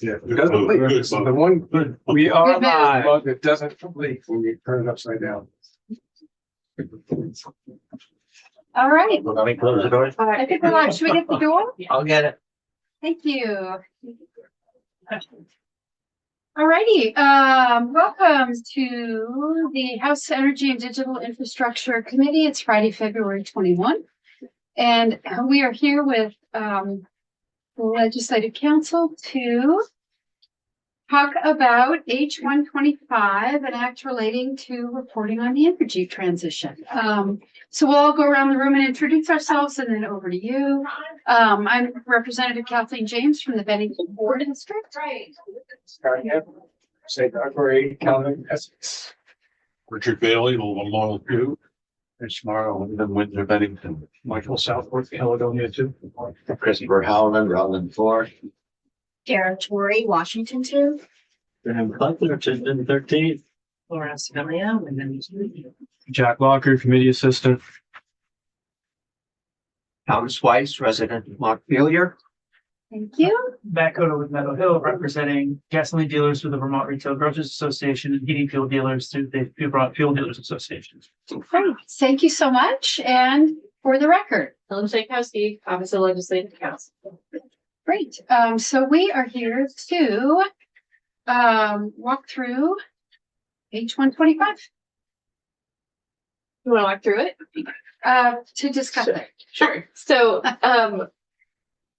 Yeah, it doesn't leak. It's the one we are live. It doesn't leak when you turn it upside down. All right. Let me close the door. I think we're live. Should we get the door? I'll get it. Thank you. All righty. Welcome to the House Energy and Digital Infrastructure Committee. It's Friday, February 21. And we are here with the Legislative Council to talk about H-125, an act relating to reporting on the energy transition. So we'll all go around the room and introduce ourselves, and then over to you. I'm Representative Kathleen James from the Bennington Board District. Right. Say Dr. Calvin Essex. Richard Bailey, Lamar 2. And tomorrow, and then Windsor, Bennington. Michael Southworth, Caledonia 2. Christopher Howland, Rutland 4. Kara Torrey, Washington 2. Graham Cutler, Tisden 13. Laura Sibilia, Wyndham 2. Jack Locker, Committee Assistant. Thomas Weiss, resident Montpelier. Thank you. Matt Cota with Meadow Hill, representing gasoline dealers through the Vermont Retail Grocers Association and heating fuel dealers through the Vermont Fuel Dealers Association. Great. Thank you so much. And for the record, Helen Shaykowski, Office of Legislative Counsel. great. So we are here to walk through H-125 You want to walk through it? to discuss it. Sure. So,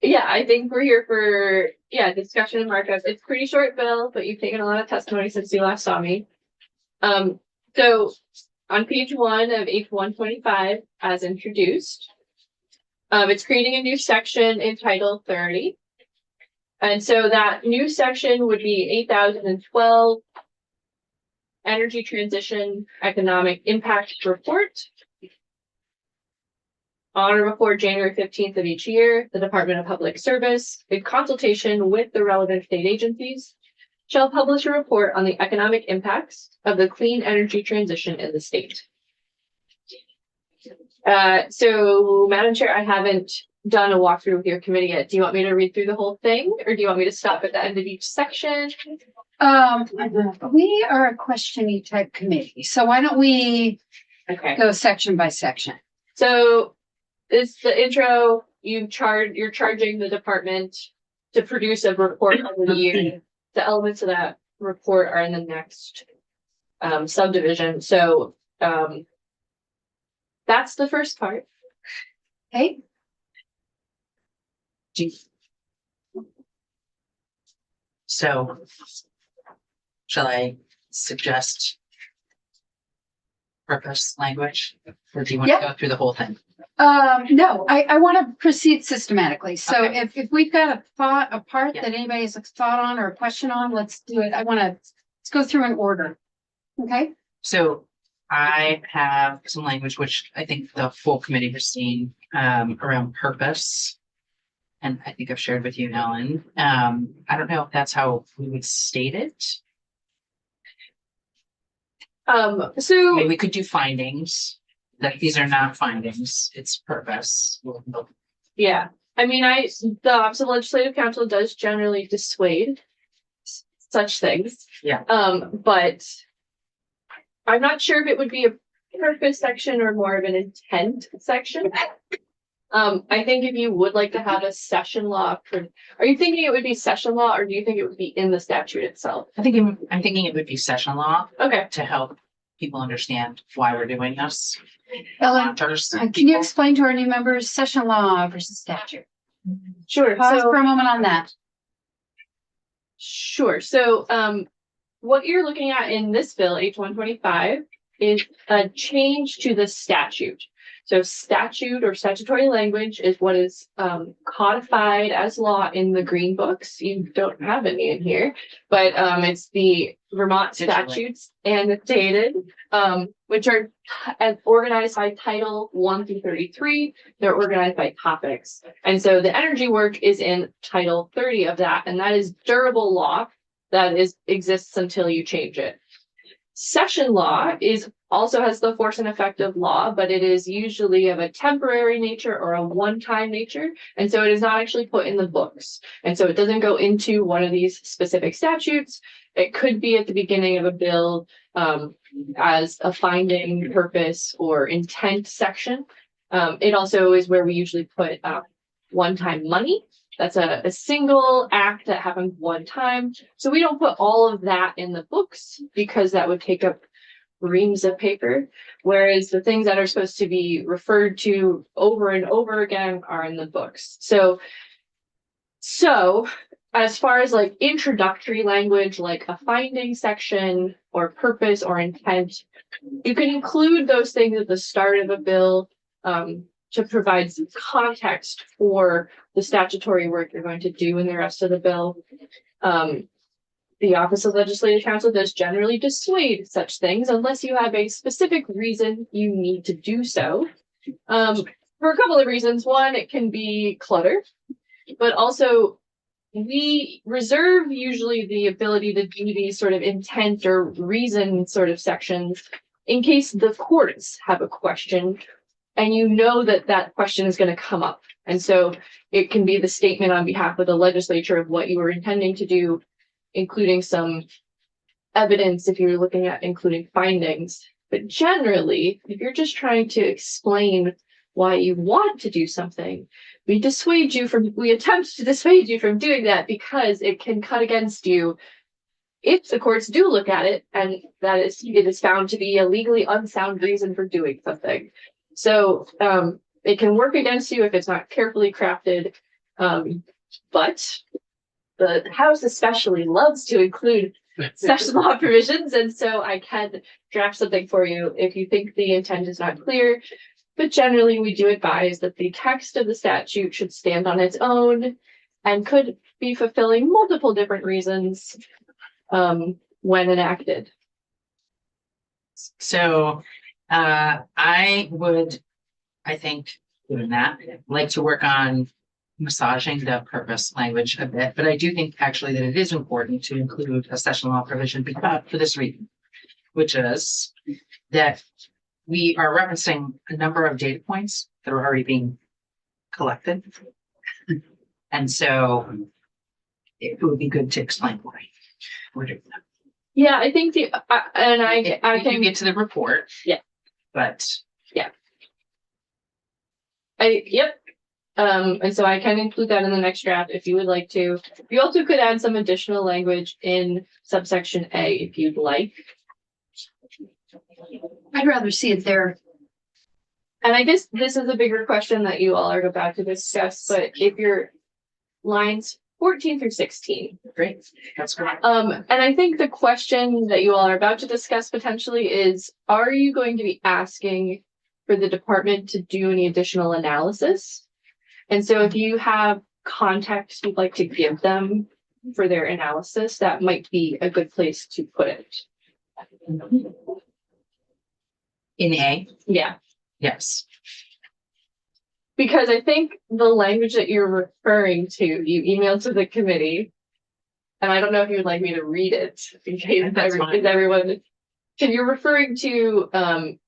yeah, I think we're here for, discussion and markups. It's a pretty short bill, but you've taken a lot of testimony since you last saw me. So on page 1 of H-125, as introduced, it's creating a new section in Title 30. And so that new section would be 8012 Energy Transition Economic Impact Report. On or before January 15th of each year, the Department of Public Service, in consultation with the relevant state agencies, shall publish a report on the economic impacts of the clean energy transition in the state. So, Madam Chair, I haven't done a walkthrough with your committee yet. Do you want me to read through the whole thing, or do you want me to stop at the end of each section? We are a question-y type committee, so why don't we go section by section? So it's the intro. You're charging the department to produce a report over the year. The elements of that report are in the next subdivision. So that's the first part. Okay. So, shall I suggest purpose language, or do you want to go through the whole thing? No, I want to proceed systematically. So Okay. if we've got a part that anybody has a thought on or a question on, let's do it. Let's go through in order. Okay. So I have some language which I think the full committee has seen around purpose. And I think I've shared with you, Ellen. I don't know if that's how we would state it. So Maybe we could do findings, that these are not findings, it's purpose. yeah, I mean, the Office of Legislative Counsel does generally dissuade such things. Yeah. But I'm not sure if it would be a purpose section or more of an intent section. I think if you would like to have a session law, are you thinking it would be session law, or do you think it would be in the statute itself? I'm thinking it would be session law Okay. to help people understand why we're doing this. Ellen, can you explain to our new members session law versus statute? Sure. Pause So, for a moment on that. sure. So, what you're looking at in this bill, H-125, is a change to the statute. So statute or statutory language is what is codified as law in the green books. You don't have any in here, but it's the Vermont statutes annotated, which are organized by Title 1 through 33. They're organized by topics. And so the energy work is in Title 30 of that, and that is durable law that exists until you change it. Session law also has the force and effect of law, but it is usually of a temporary nature or a one-time nature. And so it is not actually put in the books. And so it doesn't go into one of these specific statutes. It could be at the beginning of a bill as a finding, purpose, or intent section. It also is where we usually put one-time money. That's a single act that happens one time. So we don't put all of that in the books because that would take up reams of paper. Whereas the things that are supposed to be referred to over and over again are in the books. So as far as like introductory language, like a finding section or purpose or intent, you can include those things at the start of a bill to provide some context for the statutory work you're going to do in the rest of the bill. The Office of Legislative Counsel does generally dissuade such things unless you have a specific reason you need to do so. For a couple of reasons. One, it can be clutter, but also we reserve usually the ability to do these sort of intent or reason sort of sections in case the courts have a question and you know that that question is going to come up. And so it can be the statement on behalf of the legislature of what you were intending to do, including some evidence if you're looking at including findings. But generally, if you're just trying to explain why you want to do something, we attempt to dissuade you from doing that because it can cut against you if the courts do look at it and it is found to be a legally unsound reason for doing something. So it can work against you if it's not carefully crafted. But the House especially loves to include session law provisions. And so I can draft something for you if you think the intent is not clear. But generally, we do advise that the text of the statute should stand on its own and could be fulfilling multiple different reasons when enacted. So I think, doing that, like to work on massaging the purpose language a bit, but I do think actually that it is important to include a session law provision because for this reason, which is that we are referencing a number of data points that are already being collected. And so it would be good to explain why we're doing that. Yeah, I think I can get to the report. Yeah. But yeah. And so I can include that in the next draft if you would like to. You also could add some additional language in subsection A if you'd like. I'd rather see it there. And I guess this is a bigger question that you all are about to discuss, but if you're lines 14 through 16. Great. That's great. And I think the question that you all are about to discuss potentially is, are you going to be asking for the department to do any additional analysis? And so if you have context you'd like to give them for their analysis, that might be a good place to put it. In A? Yeah. Yes. Because I think the language that you're referring to, you emailed to the committee, and I don't know if you would like me to read it in case everyone. So you're referring to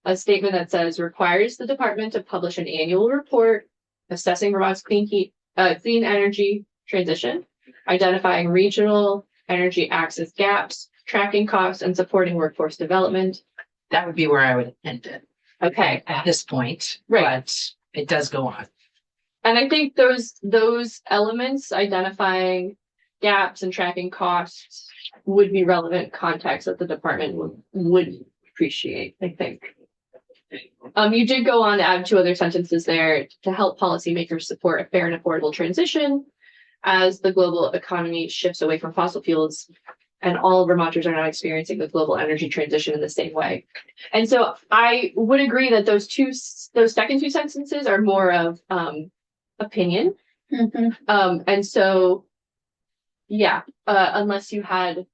a statement that says requires the department to publish an annual report assessing Vermont's clean energy transition, identifying regional energy access gaps, tracking costs, and supporting workforce development. That would be where I would end it. Okay. At this point, right. But it does go on. And I think those elements, identifying gaps and tracking costs, would be relevant context that the department would appreciate, I think. You did go on to add 2 other sentences there to help policymakers support a fair and affordable transition as the global economy shifts away from fossil fuels. And all Vermonters are not experiencing the global energy transition in the same way. And so I would agree that those second 2 sentences are more of opinion. Mm-hmm. And so, yeah, unless you had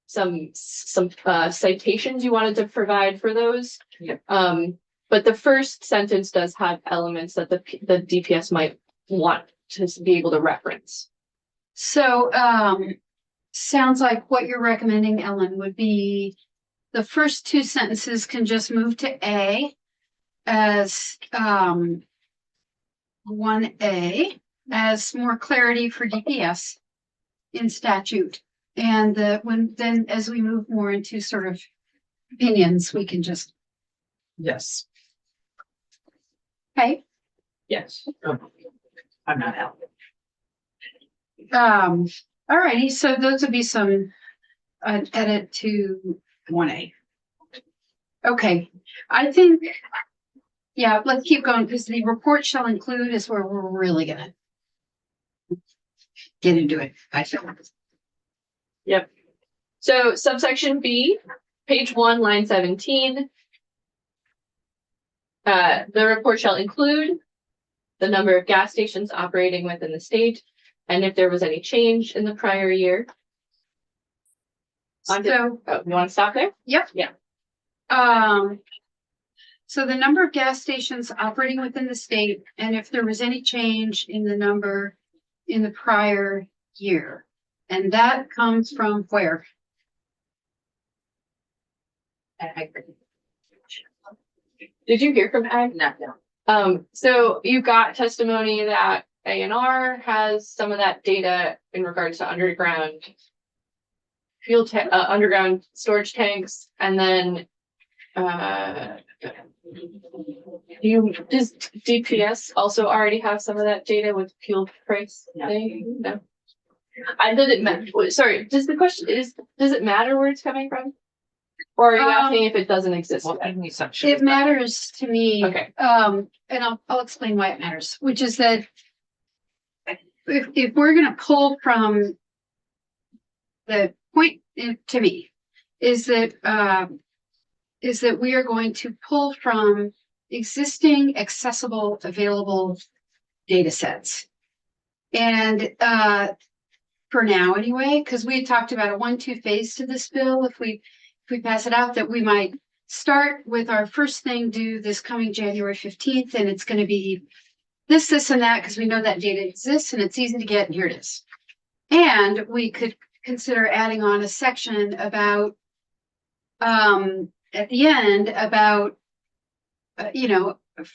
some citations you wanted to provide for those. Yeah. But the first sentence does have elements that the DPS might want to be able to reference. So, sounds like what you're recommending, Ellen, would be the first two sentences can just move to A as 1A as more clarity for DPS in statute. And then as we move more into sort of opinions, we can just, Yes. okay. Yes. I'm not out. Alrighty, so those would be some edit to 1A. okay. I think, yeah, let's keep going because the report shall include is where we're really gonna get into it, I feel. Yep. So subsection B, page 1, line 17. The report shall include the number of gas stations operating within the state, and if there was any change in the prior year. So, You want to stop there? yep. Yeah. So the number of gas stations operating within the state, and if there was any change in the number in the prior year. And that comes from where? Did you hear from Ag? No. So you got testimony that A&R has some of that data in regards to underground underground storage tanks, and then does DPS also already have some of that data with fuel price thing? No. Sorry, does it matter where it's coming from? Or are you asking if it doesn't exist? It matters to me. Okay. And I'll explain why it matters, which is that if we're gonna pull from the point to me is that we are going to pull from existing accessible available data sets. And for now anyway, because we had talked about a 1-2 phase to this bill, if we pass it out, that we might start with our first thing due this coming January 15th, and it's going to be this, and that, because we know that data exists and it's easy to get, and here it is. And we could consider adding on a section about, at the end, about,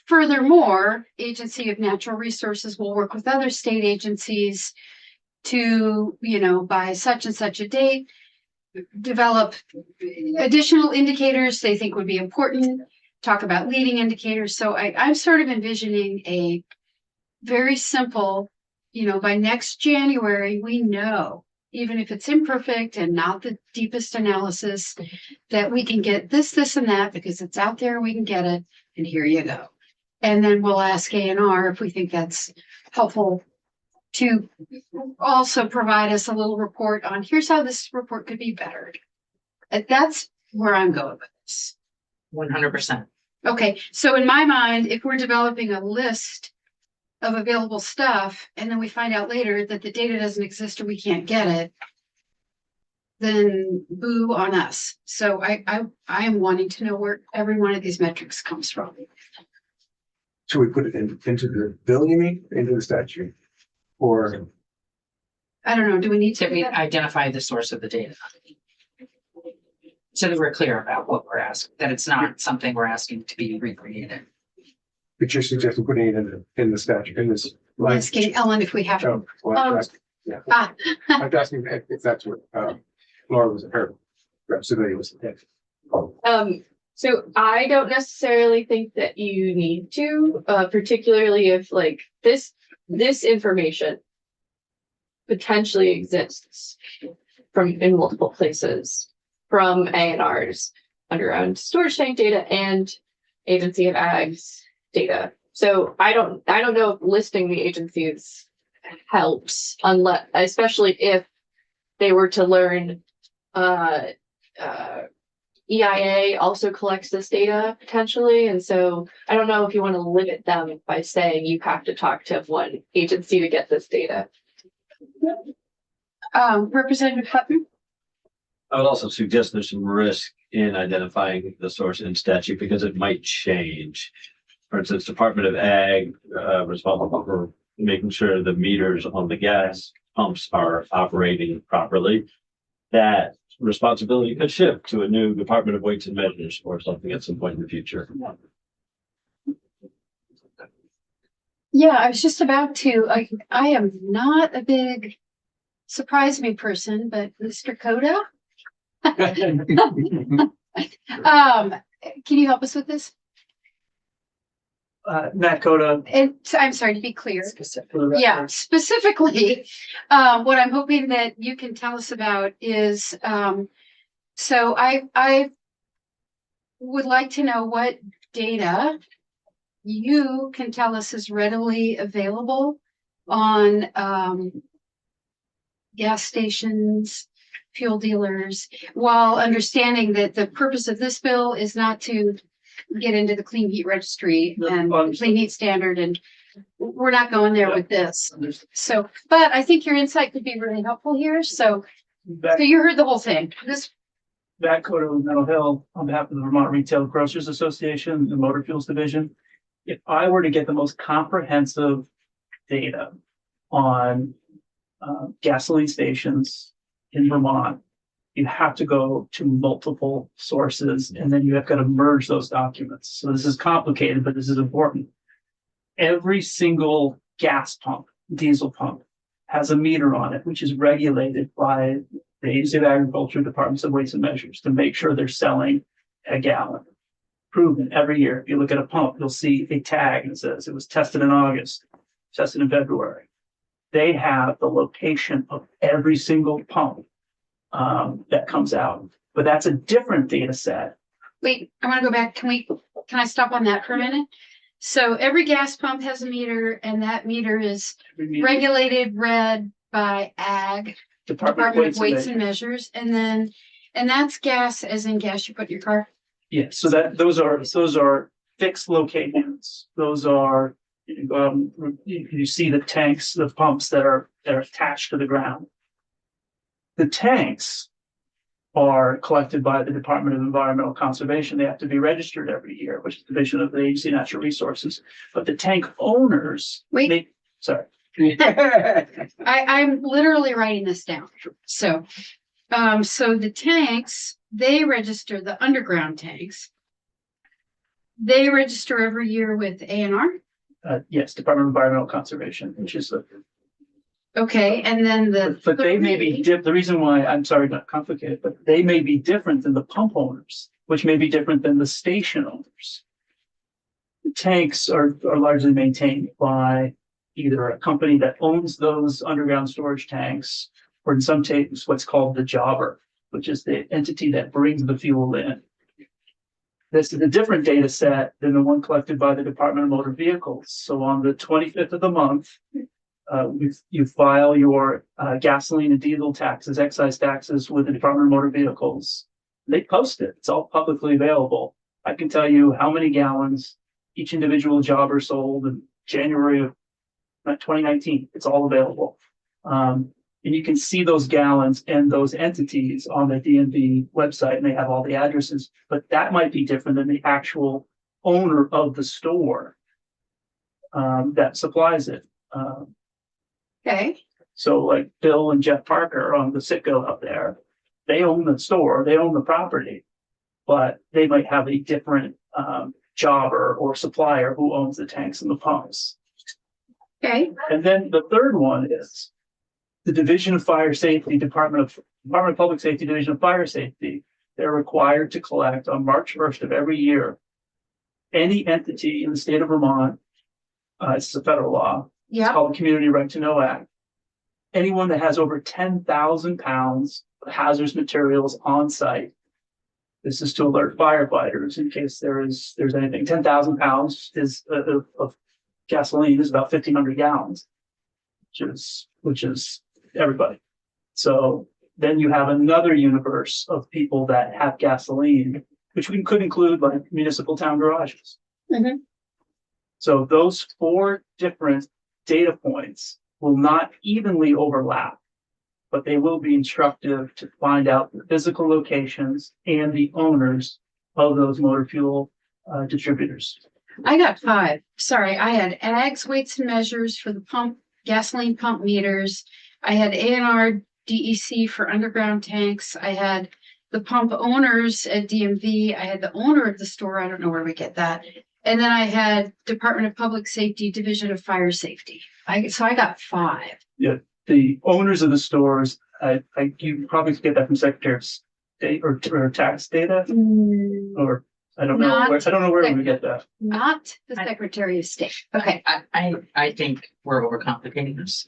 furthermore, Agency of Natural Resources will work with other state agencies to, by such and such a date, develop additional indicators they think would be important, talk about leading indicators. So I'm sort of envisioning a very simple, by next January, we know, even if it's imperfect and not the deepest analysis, that we can get this, and that because it's out there, we can get it, and here you go. And then we'll ask A&R if we think that's helpful to also provide us a little report on here's how this report could be better. That's where I'm going with this. 100%. Okay, so in my mind, if we're developing a list of available stuff and then we find out later that the data doesn't exist or we can't get it, then boo on us. So I am wanting to know where every one of these metrics comes from. Should we put it into the bill, you mean, into the statute? Or I don't know, do we need So to? we identify the source of the data. So that we're clear about what we're asking, that it's not something we're asking to be recreated. but you're suggesting putting it in the statute, in this? Asking Ellen if we have to. Oh, well, I'm asking- yeah. I'm asking if that's what, Laura was, her representative was. So I don't necessarily think that you need to, particularly if like this information potentially exists in multiple places, from A&R's underground storage tank data and Agency of Ag's data. So I don't know if listing the agencies helps, unless, especially if they were to learn, EIA also collects this data potentially. And so I don't know if you want to limit them by saying you have to talk to one agency to get this data. Representative Hutton? I would also suggest there's some risk in identifying the source in statute because it might change. For instance, Department of Ag, responsible for making sure the meters on the gas pumps are operating properly. that responsibility could shift to a new Department of Weights and Measures or something at some point in the future. Yeah, I was just about to, I am not a big surprise me person, but Mr. Coda, can you help us with this? Matt Coda. And I'm sorry to be clear. For the Yeah, record. specifically, what I'm hoping that you can tell us about is, so I would like to know what data you can tell us is readily available on, gas stations, fuel dealers, while understanding that the purpose of this bill is not to get into the clean heat registry and the clean heat standard, and we're not going there with this. So, but I think your insight could be really helpful here. So you heard the whole thing. This, Matt Coda with Mental Health on behalf of the Vermont Retail Grocers Association, the Motor Fuels Division. If I were to get the most comprehensive data on gasoline stations in Vermont, you have to go to multiple sources and then you have got to merge those documents. So this is complicated, but this is important. Every single gas pump, diesel pump, has a meter on it, which is regulated by the Agency of Agriculture, Departments of Weights and Measures to make sure they're selling a gallon. Proven every year. If you look at a pump, you'll see a tag that says it was tested in August, tested in February. They have the location of every single pump that comes out, but that's a different data set. wait, I want to go back. Can I stop on that for a minute? So every gas pump has a meter, and that meter is regulated, read by Ag, Department of Weights and Measures, and that's gas as in gas you put in your car. Yeah, so those are fixed locations. Those are, you see the tanks, the pumps that are attached to the ground. The tanks are collected by the Department of Environmental Conservation. They have to be registered every year, which is the division of the Agency of Natural Resources. But the tank owners, sorry. I'm literally writing this down. So the tanks, they register, the underground tanks. They register every year with ANR. Yes, Department of Environmental Conservation, which is Okay, and then but they may be the reason why, I'm sorry, not complicated, but they may be different than the pump owners, which may be different than the station owners. The tanks are largely maintained by either a company that owns those underground storage tanks, or in some cases, what's called the jobber, which is the entity that brings the fuel in. This is a different data set than the one collected by the Department of Motor Vehicles. So on the 25th of the month, you file your gasoline and diesel taxes, excise taxes with the Department of Motor Vehicles. They post it. It's all publicly available. I can tell you how many gallons each individual jobber sold in January of 2019. It's all available. And you can see those gallons and those entities on the DMV website, and they have all the addresses, but that might be different than the actual owner of the store that supplies it. Okay. So like Bill and Jeff Parker on the Citgo up there, they own the store, they own the property, but they might have a different jobber or supplier who owns the tanks and the pumps. Okay. And then the third one is the Division of Fire Safety, Department of Public Safety, Division of Fire Safety. They're required to collect on March 1st of every year any entity in the state of Vermont. It's a federal law. Yeah. It's called the Community Right to Know Act. Anyone that has over 10,000 pounds of hazardous materials on site. This is to alert firefighters in case there's anything. 10,000 pounds of gasoline is about 1,500 gallons, which is everybody. So then you have another universe of people that have gasoline, which we could include like municipal town garages. Mhm. So those 4 different data points will not evenly overlap, but they will be instructive to find out the physical locations and the owners of those motor fuel distributors. I got 5. Sorry, I had Ag's weights and measures for the gasoline pump meters. I had ANR DEC for underground tanks. I had the pump owners at DMV. I had the owner of the store. I don't know where we get that. And then I had Department of Public Safety, Division of Fire Safety. So I got 5. The owners of the stores, you probably get that from Secretary of State or tax data, or I don't know. Not I don't know where we get that. Not the Secretary of State. Okay. I think we're overcomplicating this.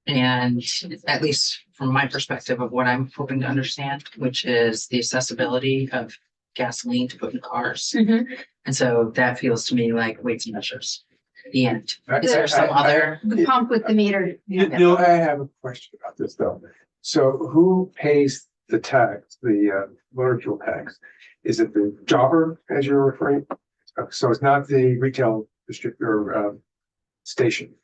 And at least from my perspective of what I'm hoping to understand, which is the accessibility of gasoline to put in cars. And so that feels to me like weights and measures. The end. Is there some other? The pump with the meter. I have a question about this though. So who pays the tax, the motor fuel tax? Is it the jobber, as you're referring? So it's not the retail distributor station.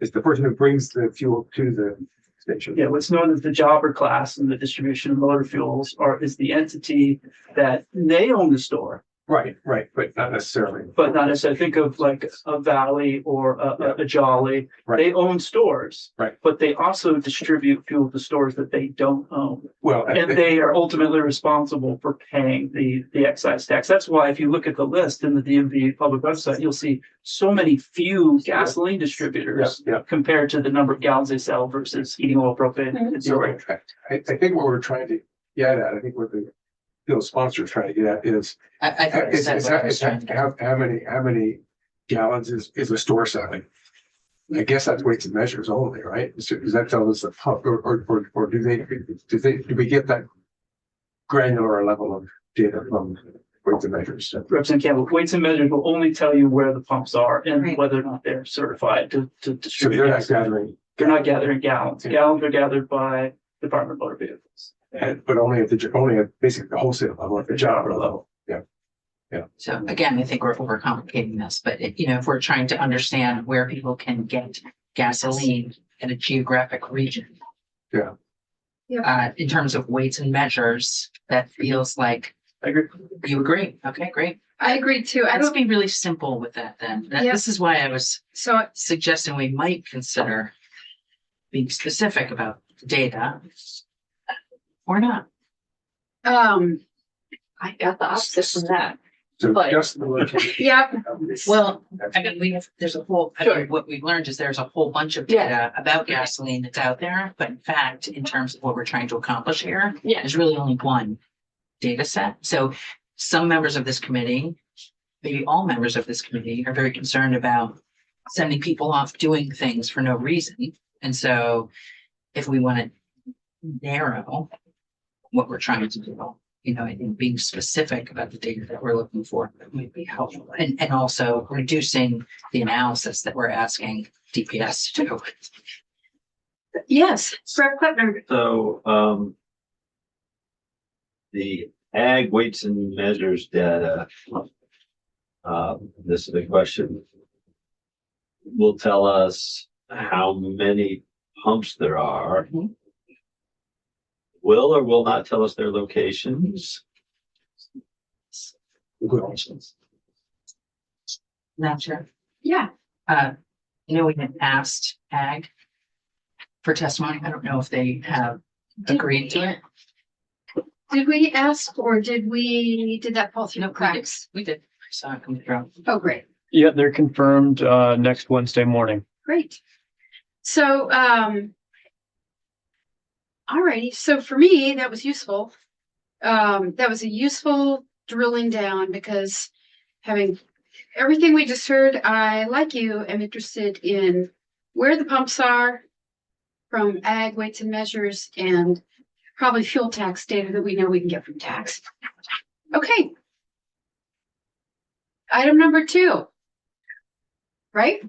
It's the person who brings the fuel to the station. Yeah, what's known as the jobber class in the distribution of motor fuels is the entity that they own the store. Right, but not necessarily. But not necessarily. Think of like a Valley or a Jolly. Right. They own stores. Right. But they also distribute fuel to stores that they don't own. Well, And they are ultimately responsible for paying the excise tax. That's why if you look at the list in the DMV public website, you'll see so many few gasoline distributors compared to the number of gallons they sell versus heating oil, propane, and so diesel. I think what we're trying to get at, I think what the field sponsor is trying to get at is I thought you said what I was trying to do. how many gallons is a store selling? I guess that's weights and measures only, right? Does that tell us the pump, or do we get that granular level of data from weights and measures? Representative Campbell, weights and measures will only tell you where the pumps are and Right. whether or not they're certified to So distribute. they're not gasoline. gathering, They're not gathering gallons. Gallons are gathered by Department of Motor Vehicles. but only at basically the wholesale level, at the jobber level. So again, I think we're overcomplicating this, but if we're trying to understand where people can get gasoline in a geographic region. Yeah. In terms of weights and measures, that feels like I agree. you agree. Okay, great. I agree too. Let's be really simple with that then. Yeah. This is why I was So suggesting we might consider being specific about the data or not. I got the opposite from that. So But- just the location. yeah, Well, I mean, there's a whole, Sure. what we've learned is there's a whole bunch of Yeah. data about gasoline that's out there, but in fact, in terms of what we're trying to accomplish here, Yeah. there's really only one data set. So some members of this committee, maybe all members of this committee, are very concerned about sending people off doing things for no reason. And so if we want to narrow what we're trying to do, I think being specific about the data that we're looking for might be helpful. And also reducing the analysis that we're asking DPS to do. yes, Brett Putner. So, the ag weights and measures data, this is a question, will tell us how many pumps there are. Mhm. Will or will not tell us their locations. Not sure. Yeah, We had asked ag for testimony. I don't know if they have agreed to it. did we ask or did that fall through the No, cracks? we did. I saw it come through. Oh, great. Yeah, they're confirmed next Wednesday morning. Great. So, alrighty. So for me, that was useful. That was a useful drilling down because having everything we just heard, I, like you, am interested in where the pumps are from ag weights and measures and probably fuel tax data that we know we can get from tax. Okay. Item number 2. Right?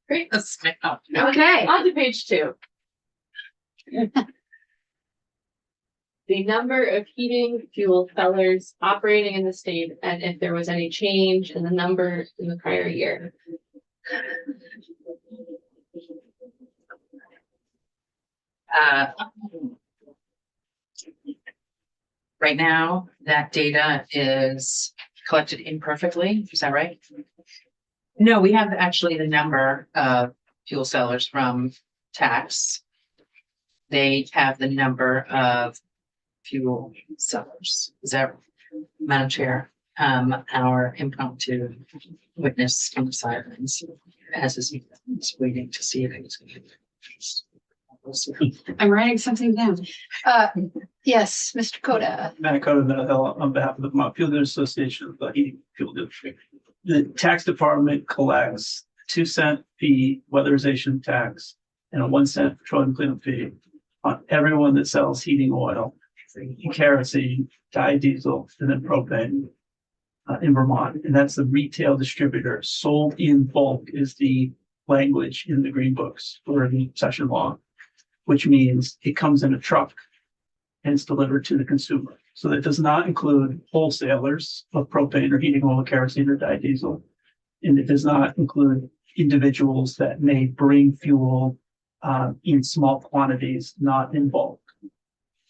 Great. Let's make up. Okay. On to page 2. The number of heating fuel cellars operating in the state and if there was any change in the number in the prior year. Right now, that data is collected imperfectly. Is that right? No, we have actually the number of fuel sellers from tax. they have the number of fuel sellers. Is that, Madam Chair? Our impromptu witness on the sidelines as is waiting to see if it's. I'm writing something down. Yes, Mr. Coda. Matt Coda, on behalf of the Vermont Fuel Dealers Association of the Heating Fuel Industry. The tax department collects 2-cent fee weatherization tax and a 1-cent petroleum cleanup fee on everyone that sells heating oil, kerosene, diesel, and then propane in Vermont. And that's the retail distributor. Sold in bulk is the language in the green books or the session law, which means it comes in a truck and it's delivered to the consumer. So that does not include wholesalers of propane or heating oil, kerosene, or diesel. And it does not include individuals that may bring fuel in small quantities, not in bulk.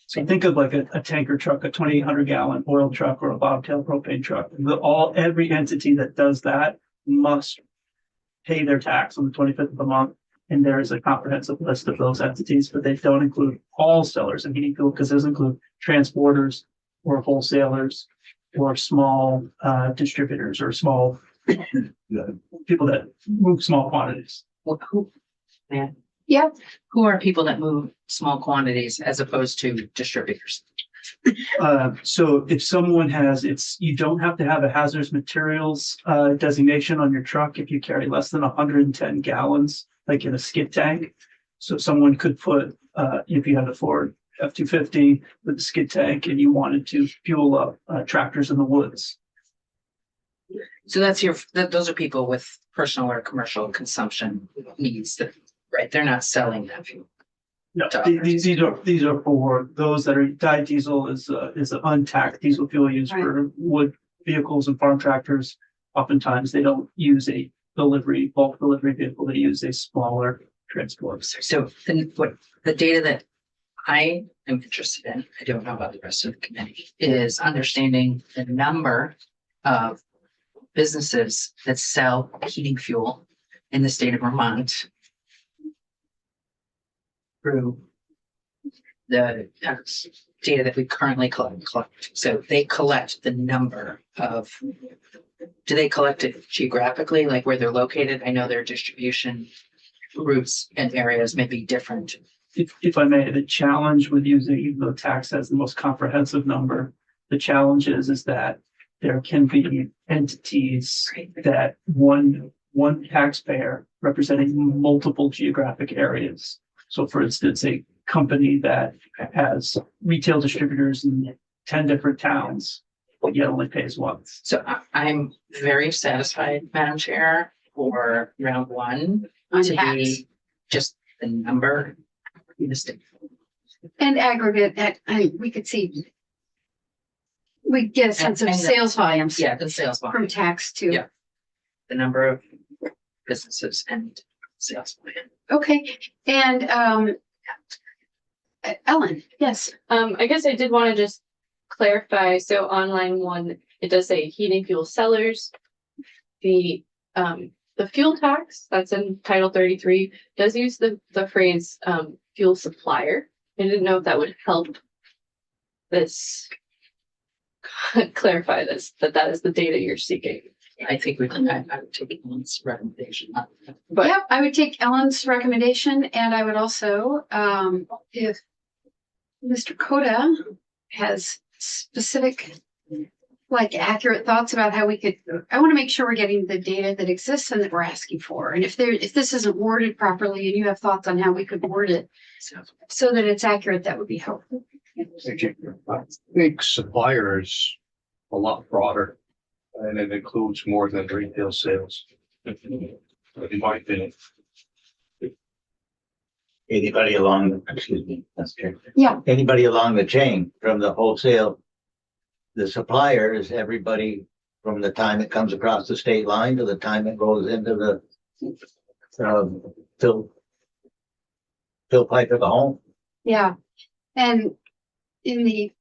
So think of like a tanker truck, a 2,800 gallon oil truck, or a bobtail propane truck. Every entity that does that must pay their tax on the 25th of the month. And there is a comprehensive list of those entities, but they don't include all sellers in heating fuel because those include transporters or wholesalers or small distributors or small people that move small quantities. Who, man, Yeah, who are people that move small quantities as opposed to distributors? So if someone has, you don't have to have a hazardous materials designation on your truck if you carry less than 110 gallons, like in a skid tank. So someone could put, if you had a Ford F-250 with a skid tank and you wanted to fuel up tractors in the woods. So those are people with personal or commercial consumption needs that, right? They're not selling that fuel. No, these are for those that are diesel is an untaxed diesel fuel used for wood vehicles and farm tractors. Oftentimes they don't use a bulk delivery vehicle. They use a smaller transport. So then what the data that I am interested in, I don't know about the rest of the committee, is understanding the number of businesses that sell heating fuel in the state of Vermont through the data that we currently collect. So they collect the number of, do they collect it geographically, like where they're located? I know their distribution routes and areas may be different. If I may, the challenge with using, even though tax has the most comprehensive number, the challenge is that there can be entities that one taxpayer representing multiple geographic areas. So for instance, a company that has retail distributors in 10 different towns, but yet only pays once. So I'm very satisfied, Madam Chair, for round one on to tax be just the number in the state. and aggregate. We could see. We get a sense of And sales volumes. Yeah, the sales From volume, tax to. Yeah. the number of businesses and sales volume. Okay, and Ellen, yes. I guess I did want to just clarify. So on line one, it does say heating fuel sellers. The fuel tax that's in Title 33 does use the phrase fuel supplier. I didn't know if that would help this clarify this, that is the data you're seeking. I think I would take Ellen's recommendation. But Yeah, I would take Ellen's recommendation, and I would also, if Mr. Coda has specific, like accurate thoughts about how we could, I want to make sure we're getting the data that exists and that we're asking for. And if this isn't worded properly and you have thoughts on how we could word it so that it's accurate, that would be helpful. I think supplier is a lot broader and it includes more than retail sales. In my opinion. Anybody along, excuse me, that's true. Yeah. Anybody along the chain from the wholesale, the supplier is everybody from the time it comes across the state line to the time it goes into the fill pipe of the home. Yeah, and in the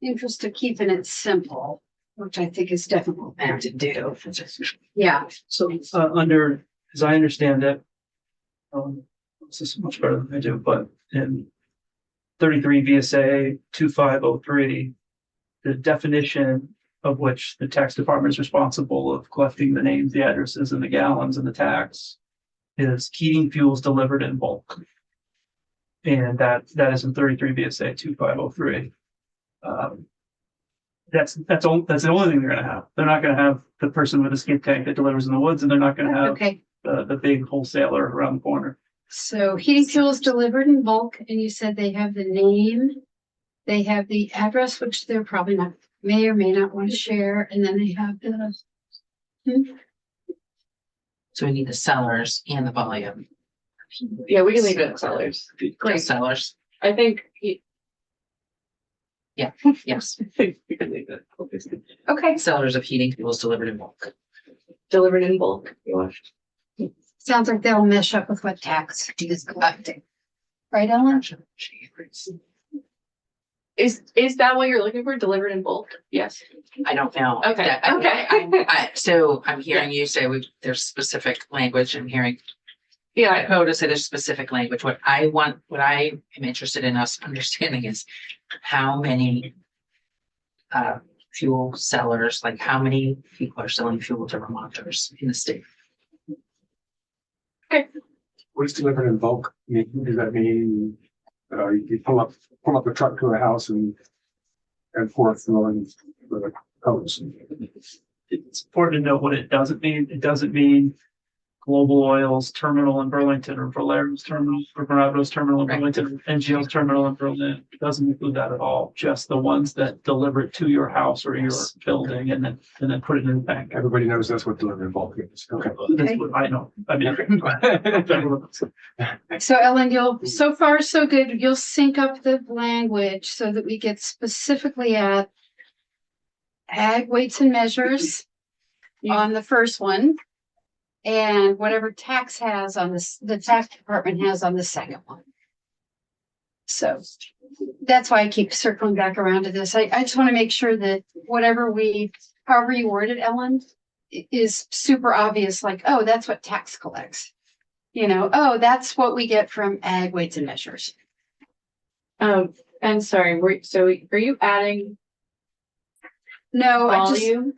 interest of keeping it simple, which I think is definitely. And to do. Yeah, So under, as I understand it, this is much better than I do, but in 33 VSA 2503, the definition of which the tax department is responsible of collecting the names, the addresses, and the gallons and the tax, is heating fuels delivered in bulk. And that is in 33 VSA 2503. That's the only thing they're gonna have. They're not gonna have the person with a skid tank that delivers in the woods, and they're not gonna have Okay, the big wholesaler around the corner. so heating fuels delivered in bulk, and you said they have the name, they have the address, which they're probably not, may or may not want to share, and then they have the. So we need the sellers and the volume. Yeah, we can leave it at sellers. Great sellers. I think Yes, we can leave it. Okay, sellers of heating fuels delivered in bulk. Delivered in bulk. You want? sounds like that'll mesh up with what tax is collecting. Right, Ellen? Is that what you're looking for? Delivered in bulk? Yes. I don't know. Okay, okay. So I'm hearing you say there's specific language. I'm hearing Yeah, code to say there's specific language. What I am interested in us understanding is how many fuel sellers, like how many people are selling fuel to Vermonters in the state? What is delivered in bulk? Does that mean, you pull up a truck to a house and pour filling the codes? It's important to know what it doesn't mean. It doesn't mean Global Oil's terminal in Burlington or Valero's terminal or Bravos terminal in Right. Burlington, NGL's terminal in Berlin. It doesn't include that at all. Just the ones that deliver it to your house or your building and then put it in the bank. Everybody knows that's what delivered in bulk is. Okay. That's what I know. I mean. So Ellen, so far so good. You'll sync up the language so that we get specifically at ag weights and measures on the first one. And whatever tax has on this, the tax department has on the second one. So that's why I keep circling back around to this. I just want to make sure that however you word it, Ellen, is super obvious, like, oh, that's what tax collects. Oh, that's what we get from ag weights and measures. and sorry, are you adding No, volume?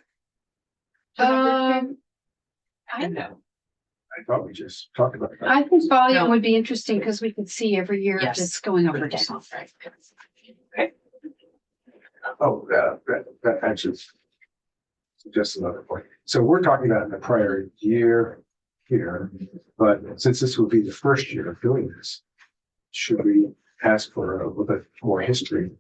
I know. I thought we just talked about that. I think volume No. would be interesting because we could see every year if Yes. it's going up or down. Right. Oh, that actually suggests another point. So we're talking about in the prior year here, but since this will be the first year of doing this, should we ask for a little bit more history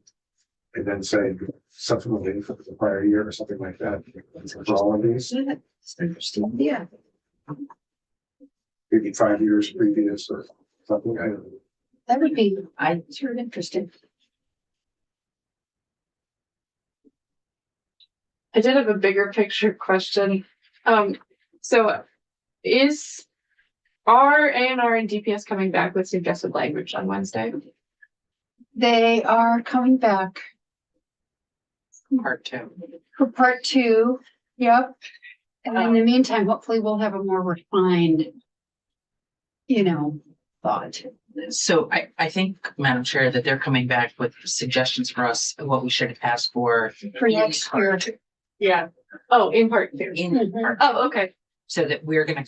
and then say subsequently for the prior year or something like that for all of these? That's interesting. Yeah. Maybe 5 years previous or something. I don't know. That would be, sure interesting. I did have a bigger picture question. So are A&R and DPS coming back with suggested language on Wednesday? They are coming back Part two. for part 2. Yep. And in the meantime, hopefully we'll have a more refined, thought. So I think, Madam Chair, that they're coming back with suggestions for us, what we should ask for. For next year. Yeah. Oh, in part 2. In Mhm. part, Oh, okay. so that we're gonna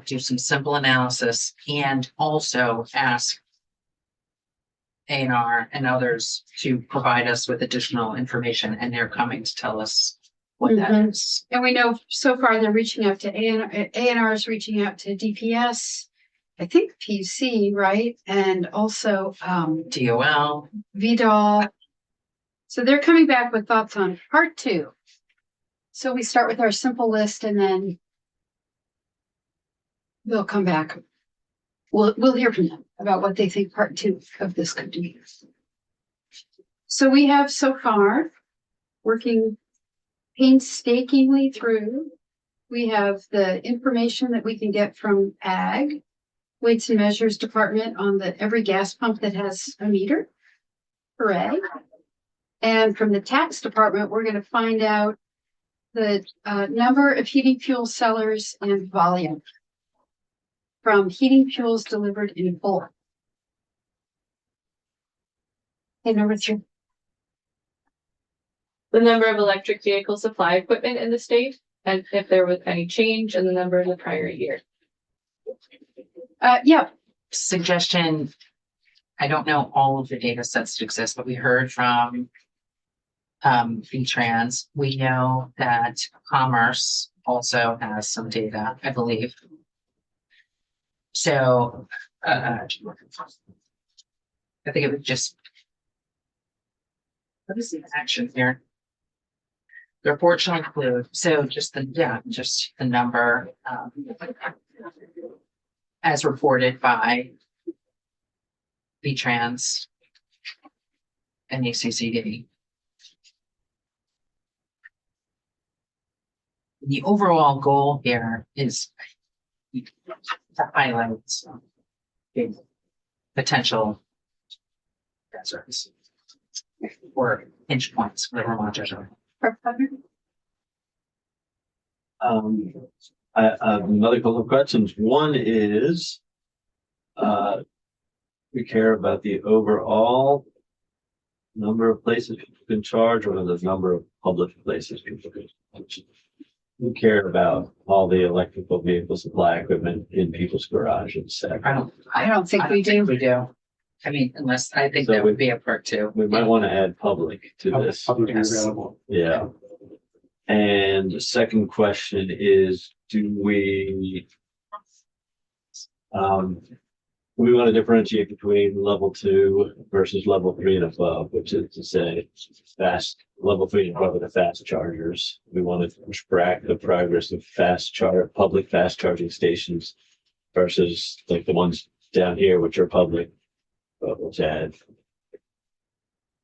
do some simple analysis and also ask A&R and others to provide us with additional information, and they're coming to tell us what that Mhm. is. And we know so far they're reaching out to A&R is reaching out to DPS, I think PC, right? And also DOL, VDOL. So they're coming back with thoughts on part 2. So we start with our simple list and then they'll come back. We'll hear from them about what they think part 2 of this could be. So we have so far working painstakingly through. We have the information that we can get from ag, weights and measures department on every gas pump that has a meter. Hooray. And from the tax department, we're going to find out the number of heating fuel sellers and volume from heating fuels delivered in bulk. Okay, number 3. The number of electric vehicle supply equipment in the state, and if there was any change in the number in the prior year. Yeah, Suggestion. I don't know all of the data sets that exist, but we heard from V-Trans. We know that Commerce also has some data, I believe. So I think it would just. What is the action here? The report shall include, so just the number as reported by V-Trans and ACCD. The overall goal here is to highlight the potential hazards or pinch points, whatever monitors are. I have another couple of questions. One is, we care about the overall number of places people can charge or the number of public places people can charge. We care about all the electrical vehicle supply equipment in people's garages. I don't think we do. We do. I mean, unless I think So that would be a part 2. We might want to add public to this. Publicly Yes. available. Yeah. And the second question is, do we want to differentiate between level 2 versus level 3 and above, which is to say level 3 and above are the fast chargers. We want to track the progress of public fast charging stations versus like the ones down here, which are public, but which add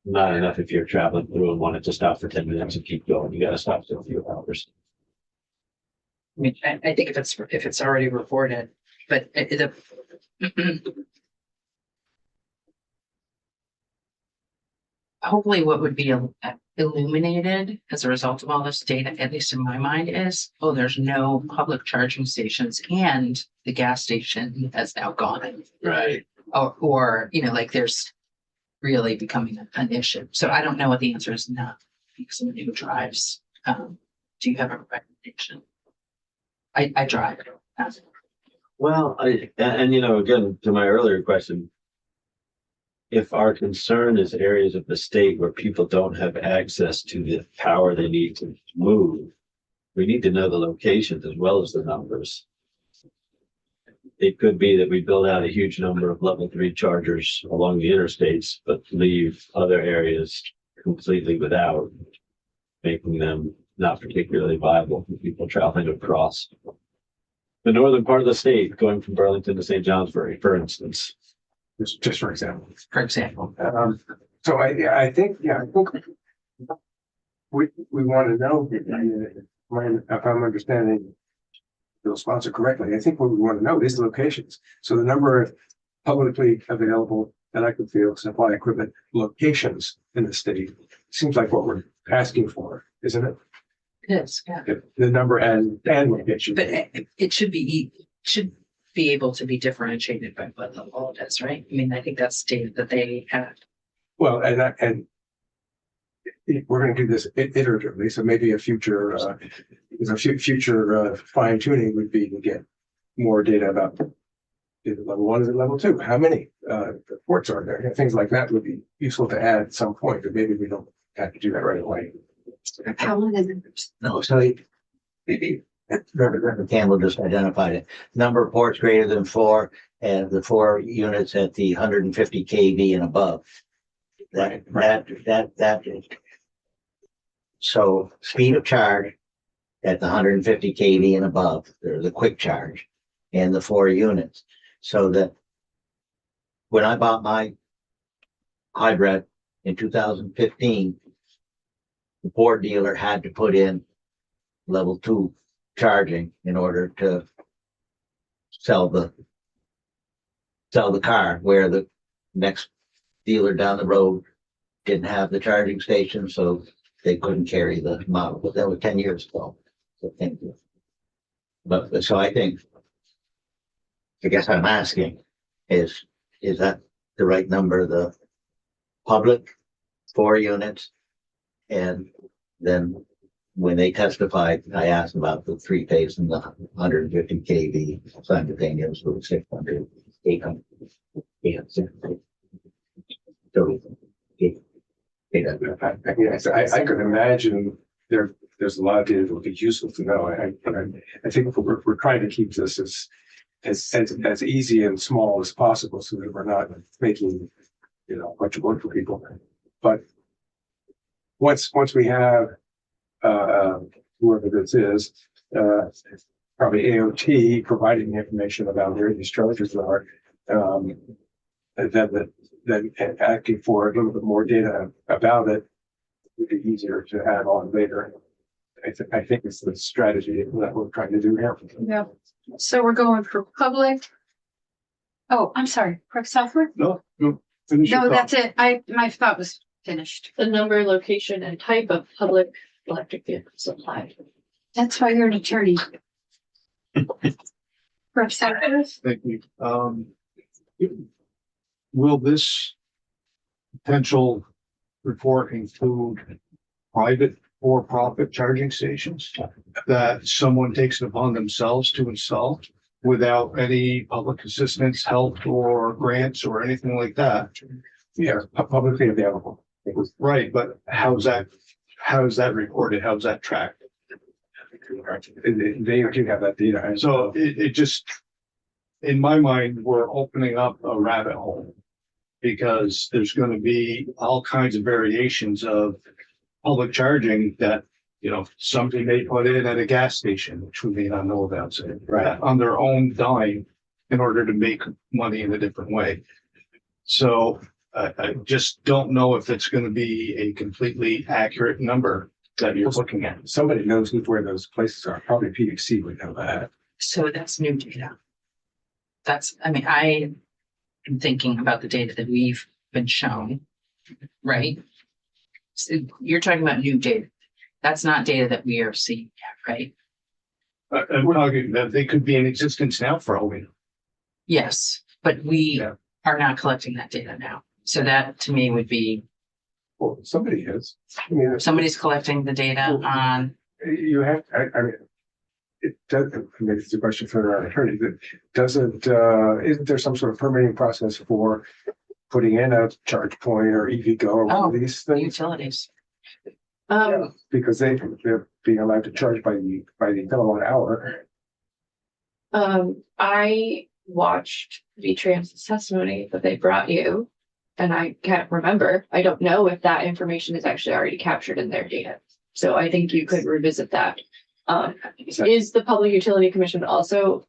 not enough if you're traveling through and wanted to stop for 10 minutes and keep going. You got to stop for a few hours. I mean, I think if it's already reported, but hopefully what would be illuminated as a result of all this data, at least in my mind, is, oh, there's no public charging stations and the gas station has now gone. Right. Or like there's really becoming an issue. So I don't know what the answer is now. Because somebody who drives, do you have a recommendation? I drive. Well, again, to my earlier question, if our concern is areas of the state where people don't have access to the power they need to move, we need to know the locations as well as the numbers. It could be that we build out a huge number of level 3 chargers along the interstates, but leave other areas completely without, making them not particularly viable for people traveling across the northern part of the state, going from Burlington to St. Johnsbury, for instance. Just for example. For example. So I think we want to know, if I'm understanding the sponsor correctly, I think what we want to know is the locations. So the number of publicly available electric vehicle supply equipment locations in the state seems like what we're asking for, isn't it? It is, yeah. The number and location. But it should be able to be differentiated by what level it is, right? I mean, I think that's data that they have. Well, and we're going to do this iteratively, so maybe a future fine tuning would be to get more data about, is it level 1, is it level 2? How many ports are there? Things like that would be useful to add at some point, but maybe we don't have to do that right away. How long is it? No, so Reverend Campbell just identified it. Number of ports greater than 4 and the 4 units at the 150 kV and above. That. So speed of charge at the 150 kV and above, there's a quick charge and the 4 units. So that when I bought my hybrid in 2015, the Ford dealer had to put in level 2 charging in order to sell the car, where the next dealer down the road didn't have the charging station, so they couldn't carry the model. But that was 10 years ago. So thank you. But so I guess I'm asking, is that the right number, the public, 4 units. And then when they testified, I asked about the 3-phase and the 150 kV simultaneous with 600, 800. Yeah, 600. So, Yes, I could imagine there's a lot of data that would be useful to know. I think we're trying to keep this as easy and small as possible so that we're not making, much work for people. But once we have, whoever this is, probably AOT providing the information about where these charges are, then asking for a little bit more data about it would be easier to add on later. I think it's the strategy that we're trying to do here. Yeah. So we're going for public. Oh, I'm sorry, Correct Southward? No, finish your No, thought. that's it. My thought was finished. The number, location, and type of public electric vehicle supply. That's why you're an attorney. Correct Southward? Thank you. Will this potential report include private for-profit charging stations that someone takes it upon themselves to install without any public assistance, help, or grants or anything like that? Yeah, publicly available. Right, but how's that reported? How's that tracked? They do have that data. And So it just, in my mind, we're opening up a rabbit hole because there's going to be all kinds of variations of public charging that, somebody may put in at a gas station, which we may not know about, say, Right. on their own dime in order to make money in a different way. So I just don't know if it's going to be a completely accurate number that you're looking at. somebody knows where those places are. Probably PUC would know that. So that's new data. I am thinking about the data that we've been shown, right? So you're talking about new data. That's not data that we are seeing yet, right? I'm talking that they could be in existence now for all we know. Yes, but we Yeah. are not collecting that data now. So that to me would be, Well, somebody is. I mean, somebody's collecting the data on, you have, I mean, it does, maybe it's a question for our attorney, that doesn't, isn't there some sort of permitting process for putting in a charge point or EVgo or one of these the things? utilities. Because they're being allowed to charge by the kilowatt hour. I watched V-Trans's testimony that they brought you, and I can't remember. I don't know if that information is actually already captured in their data. So I think you could revisit that. Is the Public Utility Commission also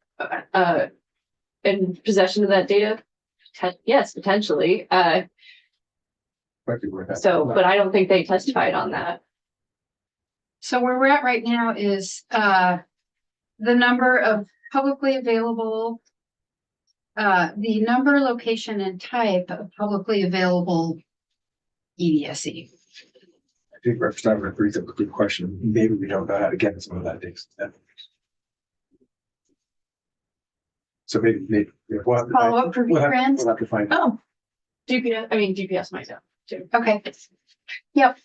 in possession of that data? Yes, potentially. Might be worth that. So, but I don't think they testified on that. So where we're at right now is the number of publicly available, the number, location, and type of publicly available EDSE. I think Representative brings up a good question. Maybe we don't know how to get some of that data. So maybe we'll have to Follow up for V-Trans? We'll have to find. Oh, GPS might know too. Okay. Yep.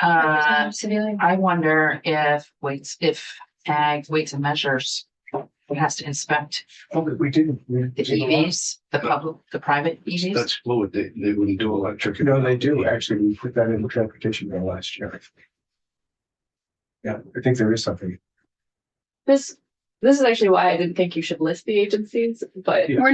I wonder if ag weights and measures has to inspect Oh, but we didn't. the EVs, the private EVs. That's fluid. They wouldn't do electric. No, they do. Actually, we put that in the transportation bill last year. Yeah, I think there is something. This is actually why I didn't think you should list the agencies, but Yeah. We're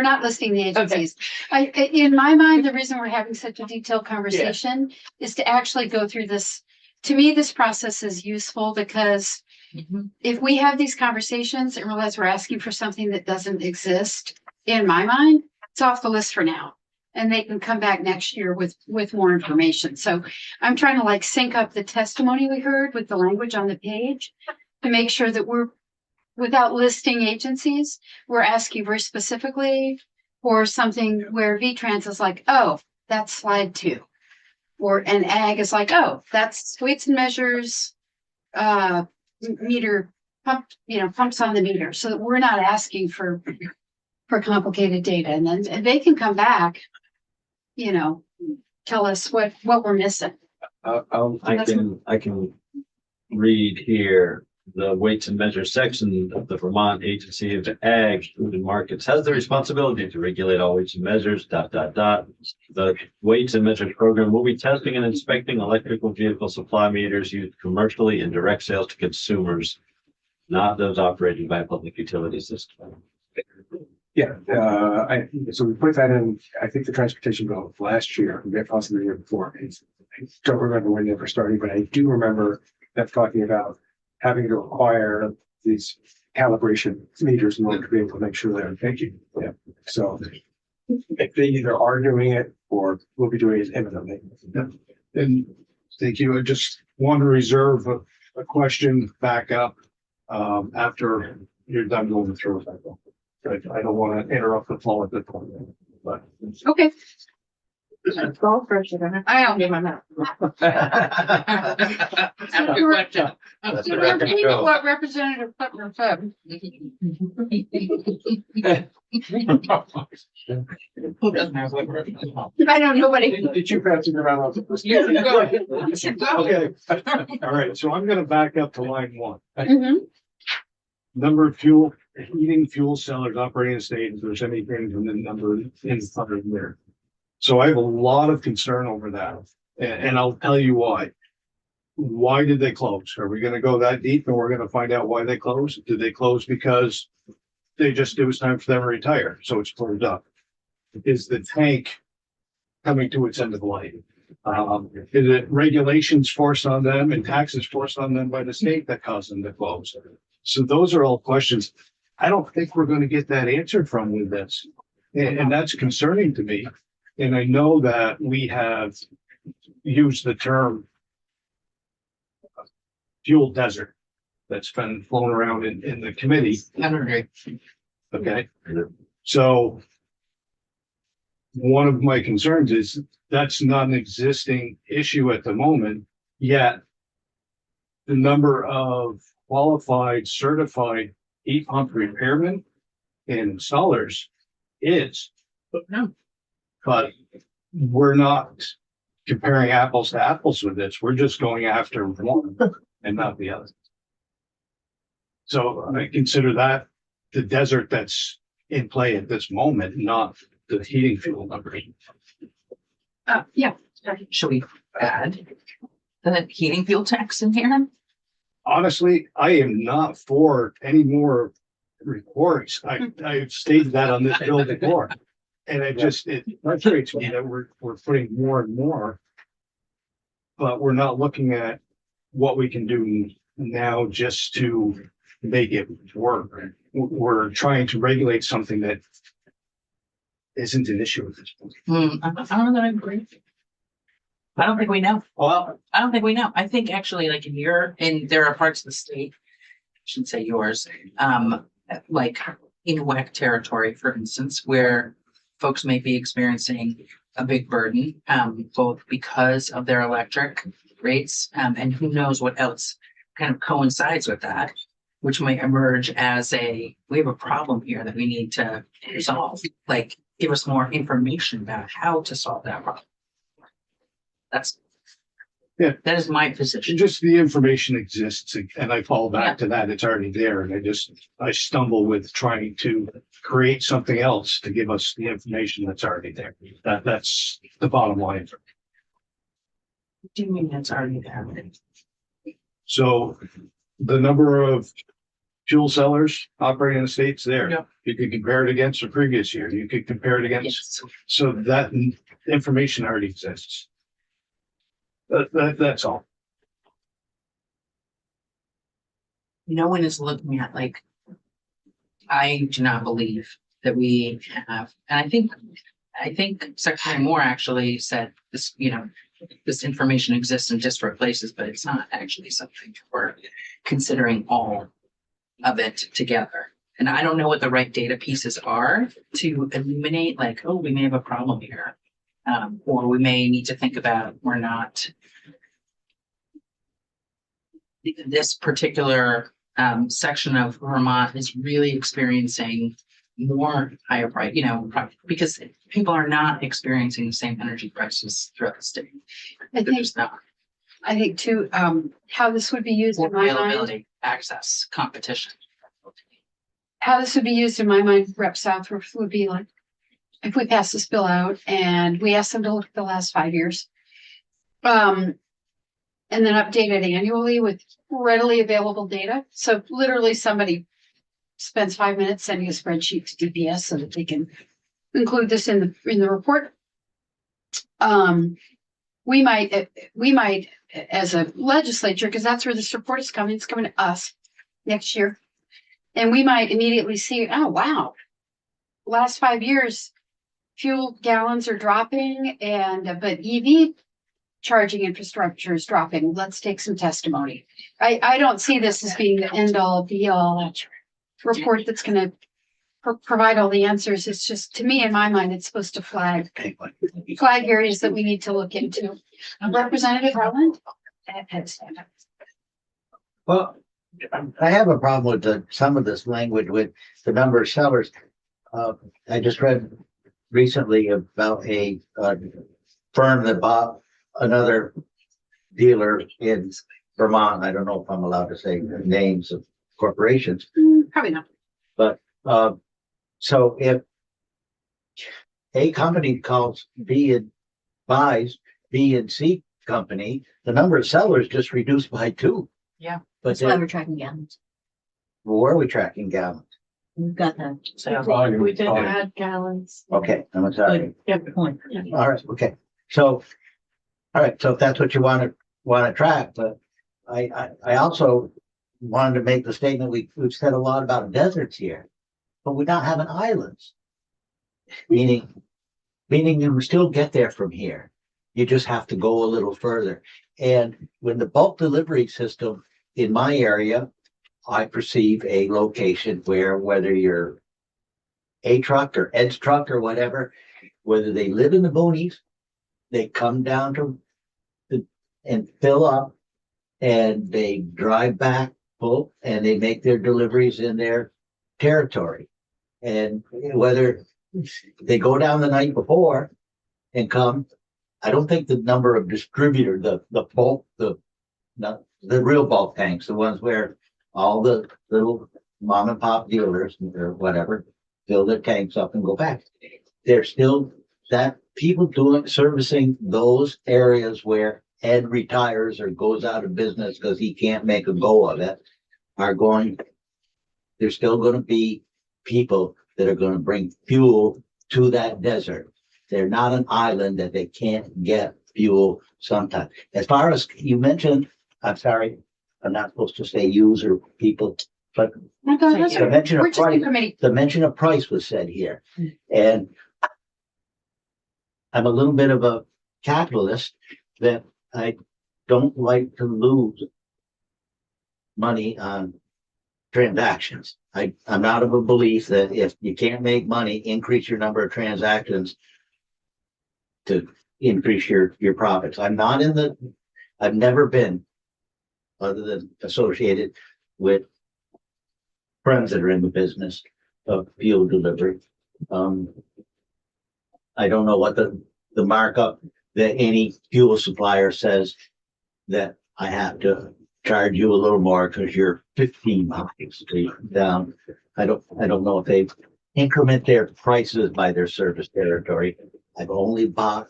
not listing the agencies. In my mind, the reason we're having such a detailed conversation is to actually go through this. To me, this process is useful because Mhm. if we have these conversations and realize we're asking for something that doesn't exist, in my mind, it's off the list for now. And they can come back next year with more information. So I'm trying to sync up the testimony we heard with the language on the page to make sure that we're, without listing agencies, we're asking very specifically for something where V-Trans is like, oh, that's slide 2. And ag is like, oh, that's weights and measures, meter pump, pumps on the meter, so that we're not asking for complicated data. And then they can come back, you know, tell us what we're missing. I can read here. The weights and measures section of the Vermont Agency of Ag, Food and Markets has the responsibility to regulate all weights and measures, ... The weights and measures program will be testing and inspecting electrical vehicle supply meters used commercially in direct sales to consumers, not those operated by a public utility system. Yeah, so we put that in, I think the transportation bill of last year, maybe possibly the year before. I don't remember when they were starting, but I do remember that talking about having to acquire these calibration meters in order to be able to make sure they're thinking. Yeah, so if they either are doing it or will be doing it imminently. And thank you. I just want to reserve a question back up after you're done going through it. I don't want to interrupt the flow at this point, but. Okay, Golf first, you're gonna. I don't. my mouth. Repeat what Representative Putnam said. Who doesn't have what? I know nobody. Did you pass it around? You should go. Okay, all right, so I'm gonna back up to line 1. Mhm. Number of heating fuel sellers operating in the state, if there's anything from the number in front of there. So I have a lot of concern over that, and I'll tell you why. Why did they close? Are we gonna go that deep and we're gonna find out why they closed? Did they close because it was time for them to retire, so it's closed up? Is the tank coming to its end of life? Is it regulations forced on them and taxes forced on them by the state that caused them to close? So those are all questions. I don't think we're going to get that answered from with this. And that's concerning to me. And I know that we have used the term fuel desert that's been flown around in the committee. Okay. So one of my concerns is that's not an existing issue at the moment, yet the number of qualified, certified heat pump repairmen and installers is, but we're not comparing apples to apples with this. We're just going after one and not the other. So I consider that the desert that's in play at this moment, not the heating fuel numbers. Yeah. Should we add the heating fuel tax in here? Honestly, I am not for any more reports. I've stated that on this bill before. And it frustrates me that we're putting more and more, but we're not looking at what we can do now just to make it work. We're trying to regulate something that isn't an issue at this point. I don't know that I agree. I don't think we know. Well, I don't think we know. I think actually, like there are parts of the state, I shouldn't say yours, like in WEC territory, for instance, where folks may be experiencing a big burden, both because of their electric rates, and who knows what else kind of coincides with that, which might emerge as we have a problem here that we need to resolve. Like, give us more information about how to solve that problem. That is my position. Just the information exists and I fall back to that. It's already there. And I stumble with trying to create something else to give us the information that's already there. That's the bottom line. What do you mean that's already there? So the number of fuel sellers operating in the state's there. Yeah. You could compare it against the previous year. You could compare it against, so that information already exists. That's all. No one is looking at I do not believe that we have, and I think Secretary Moore actually said this, this information exists in disparate places, but it's not actually something we're considering all of it together. And I don't know what the right data pieces are to illuminate we may have a problem here. Or we may need to think about this particular section of Vermont is really experiencing more higher price, because people are not experiencing the same energy prices throughout the state. I They're think, just not. I think too, how this would be used in my mind, Availability, access, competition. how this would be used in my mind, Rep Southworth would be like, if we pass this bill out and we ask them to look at the last 5 years. And then update it annually with readily available data. So literally somebody spends 5 minutes sending a spreadsheet to DPS so that they can include this in the report. We might as a legislature, because that's where this report is coming, it's coming to us next year. And we might immediately see, oh, wow, last 5 years, fuel gallons are dropping but EV charging infrastructure is dropping. Let's take some testimony. I don't see this as being the end all be all report that's going to provide all the answers. It's just, to me, in my mind, it's supposed to flag areas that we need to look into. Representative Harland? Well, I have a problem with some of this language with the number of sellers. I just read recently about a firm that bought another dealer in Vermont. I don't know if I'm allowed to say names of corporations. Probably not. But so if a company calls buys B and C company, the number of sellers just reduced by 2. Yeah. But That's why we're tracking gallons. where are we tracking gallons? We've got that. So We did add gallons. Okay, I'm sorry. Good point. All right, okay. So, all right, so if that's what you want to track, but I also wanted to make the statement, we've said a lot about deserts here, but we're not having islands. Meaning you still get there from here. You just have to go a little further. And when the bulk delivery system in my area, I perceive a location where whether you're a truck or Ed's truck or whatever, whether they live in the boonies, they come down and fill up and they drive back full and they make their deliveries in their territory. And whether they go down the night before and come, I don't think the number of distributor, the bulk, the real bulk tanks, the ones where all the little mom and pop dealers or whatever fill their tanks up and go back. There's still that people servicing those areas where Ed retires or goes out of business because he can't make a go of it there's still going to be people that are going to bring fuel to that desert. They're not an island that they can't get fuel sometimes. As far as you mentioned, I'm sorry, I'm not supposed to say user people, but the mention of price, the mention of price was said here. And I'm a little bit of a capitalist that I don't like to lose money on transactions. I'm not of a belief that if you can't make money, increase your number of transactions to increase your profits. I've never been, other than associated with friends that are in the business of fuel delivery. I don't know what the markup that any fuel supplier says that I have to charge you a little more because you're 15 miles down. I don't know if they increment their prices by their service territory. I've only bought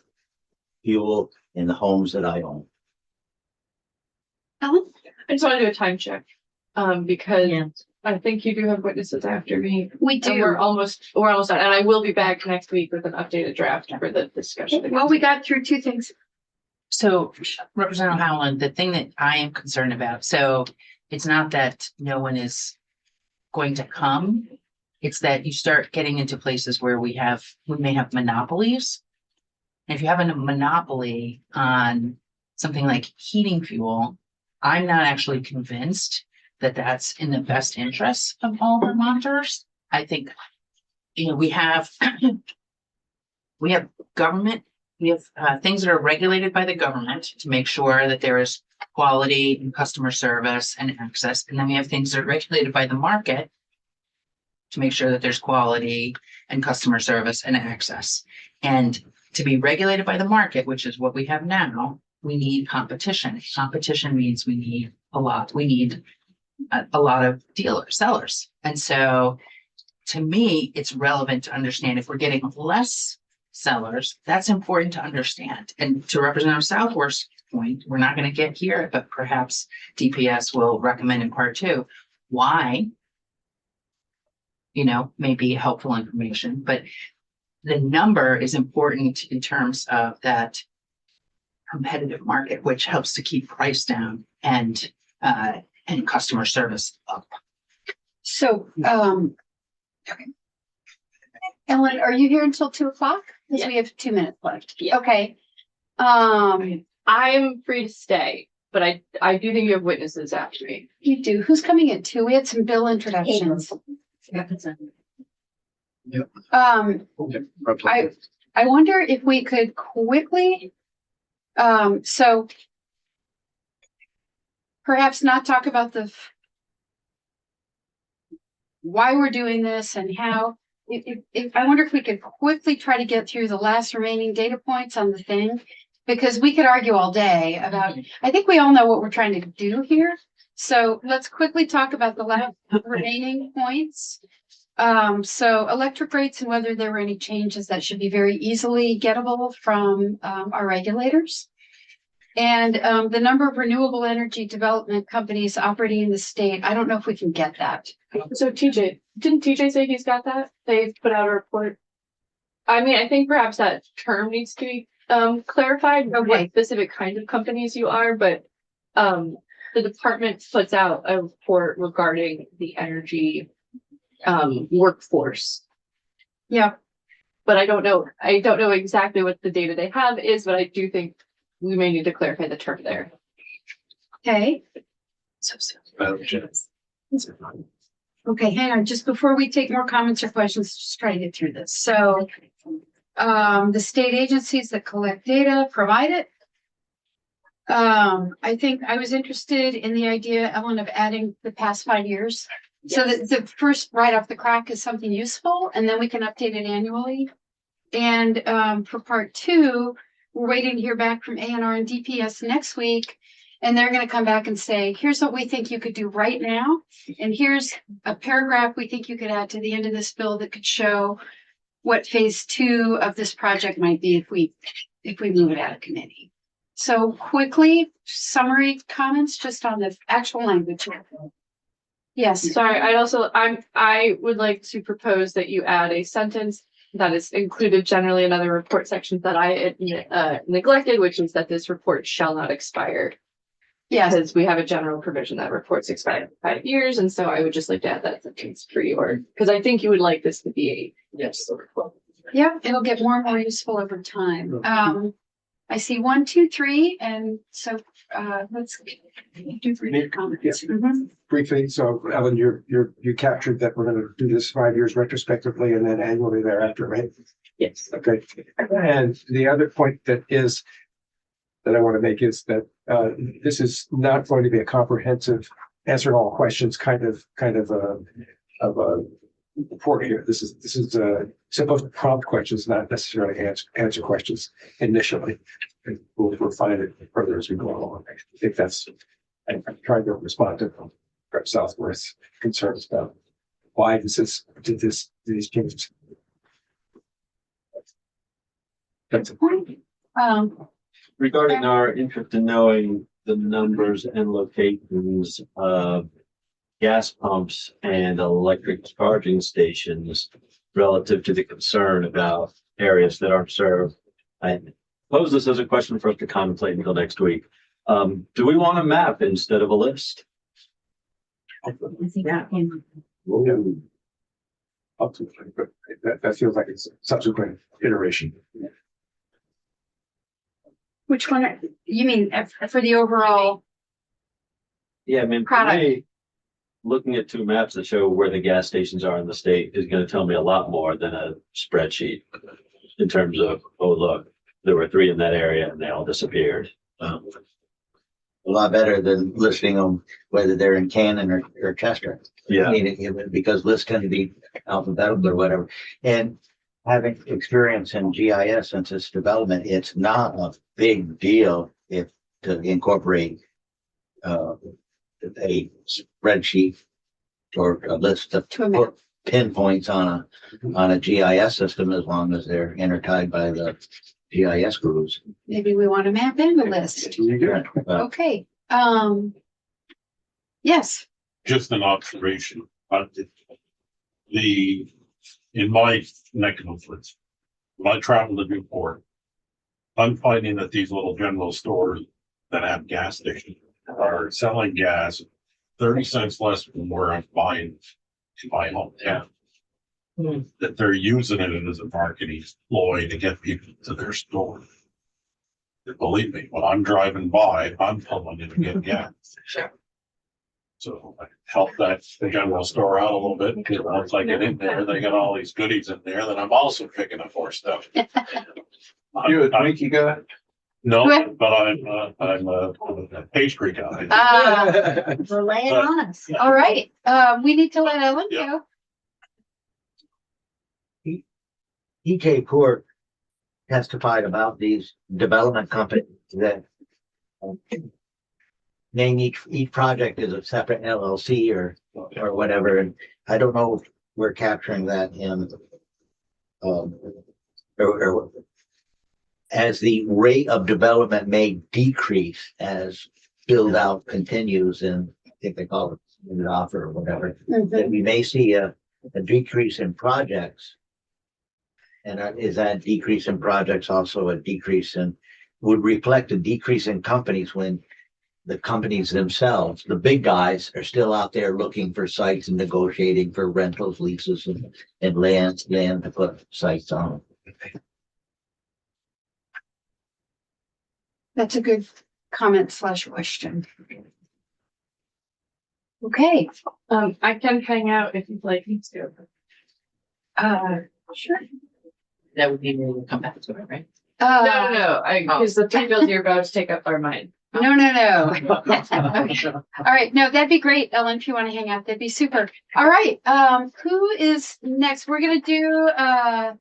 fuel in the homes that I own. Ellen? I just want to do a time check, because Yeah. I think you do have witnesses after me. We And do. we're almost done, and I will be back next week with an updated draft for the discussion. Well, we got through 2 things. So Representative Howland, the thing that I am concerned about, so it's not that no one is going to come. It's that you start getting into places where we may have monopolies. And if you have a monopoly on something like heating fuel, I'm not actually convinced that that's in the best interest of all Vermonters. I think, we have government. We have things that are regulated by the government to make sure that there is quality and customer service and access. And then we have things that are regulated by the market to make sure that there's quality and customer service and access. And to be regulated by the market, which is what we have now, we need competition. Competition means we need a lot of sellers. And so to me, it's relevant to understand if we're getting less sellers, that's important to understand. And to Representative Southworth's point, we're not going to get here, but perhaps DPS will recommend in part 2 why, may be helpful information, but the number is important in terms of that competitive market, which helps to keep price down and customer service up. So, okay. Ellen, are you here until 2:00? Because we have 2 minutes left. Yeah. Okay. I'm free to stay, but I do think you have witnesses after me. You do. Who's coming in too? We had some bill introductions. Yep. I wonder if we could quickly, so perhaps not talk about why we're doing this and how. If I wonder if we could quickly try to get through the last remaining data points on the thing, because we could argue all day about, I think we all know what we're trying to do here. So let's quickly talk about the last remaining points. So electric rates and whether there were any changes that should be very easily gettable from our regulators. And the number of renewable energy development companies operating in the state. I don't know if we can get that. So didn't TJ say he's got that? They've put out a report. I mean, I think perhaps that term needs to be clarified or what specific kinds of companies you are, but the department puts out a report regarding the energy workforce. Yeah. But I don't know exactly what the data they have is, but I do think we may need to clarify the term there. Okay. Okay, hang on. Just before we take more comments or questions, just try to get through this. So the state agencies that collect data provide it. I think I was interested in the idea, Ellen, of adding the past 5 years. So that the first right off the crack is something useful, and then we can update it annually. And for part 2, we're waiting to hear back from ANR and DPS next week. And they're going to come back and say, here's what we think you could do right now. And here's a paragraph we think you could add to the end of this bill that could show what phase 2 of this project might be if we move it out of committee. So quickly, summary comments just on the actual language. Yes. Sorry, I would like to propose that you add a sentence that is included generally in other report sections that I neglected, which is that this report shall not expire. Yes. Because we have a general provision that reports expire in 5 years, and so I would just like to add that sentence for your, because I think you would like this to be a yes report. Yeah, it'll get more and more useful over time. I see 1, 2, 3, and so let's do 3 comments. Briefly, so Ellen, you captured that we're going to do this 5 years retrospectively and then annually thereafter, right? Yes. Okay. And the other point that I want to make is that this is not going to be a comprehensive answering all questions kind of a report here. This is supposed to prompt questions, not necessarily answer questions initially. And we'll refine it further as we go along. I think I'm trying to respond to Rep. Southworth's concerns about why these changes. That's a point. Regarding our interest in knowing the numbers and locations of gas pumps and electric charging stations relative to the concern about areas that aren't served, I pose this as a question for us to contemplate until next week. Do we want a map instead of a list? Yeah. Absolutely, but that feels like it's a subsequent iteration. Which one? You mean for the overall? Yeah, I mean, for me, looking at 2 maps that show where the gas stations are in the state is going to tell me a lot more than a spreadsheet in terms of, oh, look, there were 3 in that area and they all disappeared. A lot better than listing them, whether they're in Cannon or Chester. Yeah. I mean, because lists tend to be alphabetical or whatever. And having experience in GIS since its development, it's not a big deal if to incorporate a spreadsheet or a list of To a map. pinpoints on a GIS system, as long as they're intertied by the GIS groups. Maybe we want to map in the list. You do. Okay, yes, Just an observation, but in my neck of the woods, when I travel to Newport, I'm finding that these little general stores that have gas stations are selling gas 30 cents less than where I'm buying in my hometown. That they're using it as a marketing ploy to get people to their store. And believe me, when I'm driving by, I'm pulling in to get gas. So I help that general store out a little bit, because once I get in there, they got all these goodies in there that I'm also picking up for stuff. You a Twinkie guy? No, but I'm a pastry guy. We're laying on us. all right, we need to let Ellen Yeah. go. EJ Port testified about these development companies that name each project as a separate LLC or whatever. And I don't know if we're capturing that in or as the rate of development may decrease as build out continues, and I think they call it an offer or whatever, that we may see a decrease in projects. And is that decrease in projects also a decrease in, would reflect a decrease in companies when the companies themselves, the big guys, are still out there looking for sites and negotiating for rentals, leases, and land to put sites on. That's a good comment / question. Okay, I can hang out if you'd like me to. sure. That would be where we'll come back to it, right? No, because the two bills you're about to take up are mine. No. Okay. All right, no, that'd be great, Ellen, if you want to hang out, that'd be super. All right, who is next? We're gonna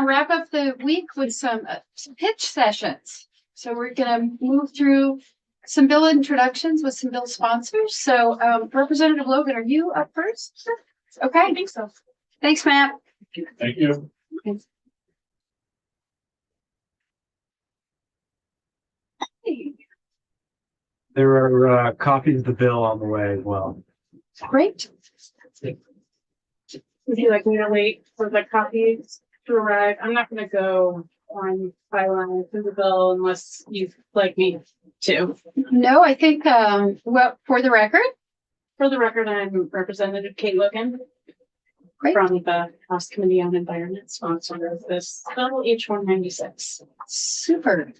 wrap up the week with some pitch sessions. So we're gonna move through some bill introductions with some bill sponsors. So Representative Logan, are you up first? Okay. I think so. Thanks, Matt. Thank you. There are copies of the bill on the way as well. Great. Would you like me to wait for the copies to arrive? I'm not gonna go on byline through the bill unless you'd like me to. No, I think, well, for the record, For the record, I'm Representative Kate Logan Great. from the House Committee on Environment, sponsor of this bill H-196. super.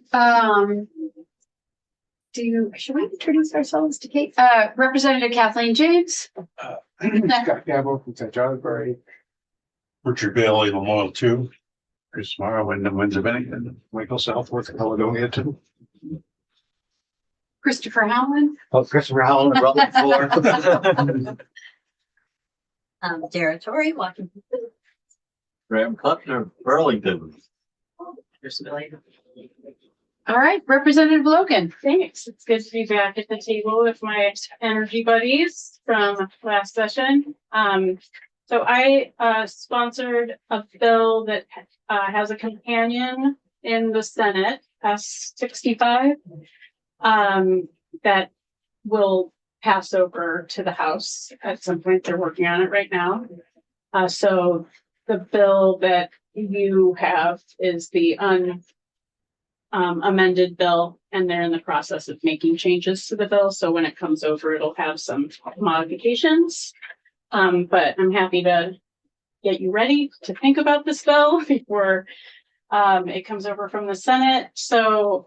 Should we introduce ourselves to Kate? Representative Kathleen James. Scott Gamble from St. Johnsbury. Richard Bailey, Lamoille 2. Chris Morrow, Windsor Bennington, Michael Southworth, Caledonia too. Christopher Howland. Oh, Christopher Howland, Rutland 4. Dara Torrey, Washington. Graham Cutler, Burlington. All right, Representative Logan. Thanks. It's good to be back at the table with my energy buddies from last session. So I sponsored a bill that has a companion in the Senate, S-65, that will pass over to the House at some point. They're working on it right now. So the bill that you have is the amended bill, and they're in the process of making changes to the bill. So when it comes over, it'll have some modifications. But I'm happy to get you ready to think about this bill before it comes over from the Senate. So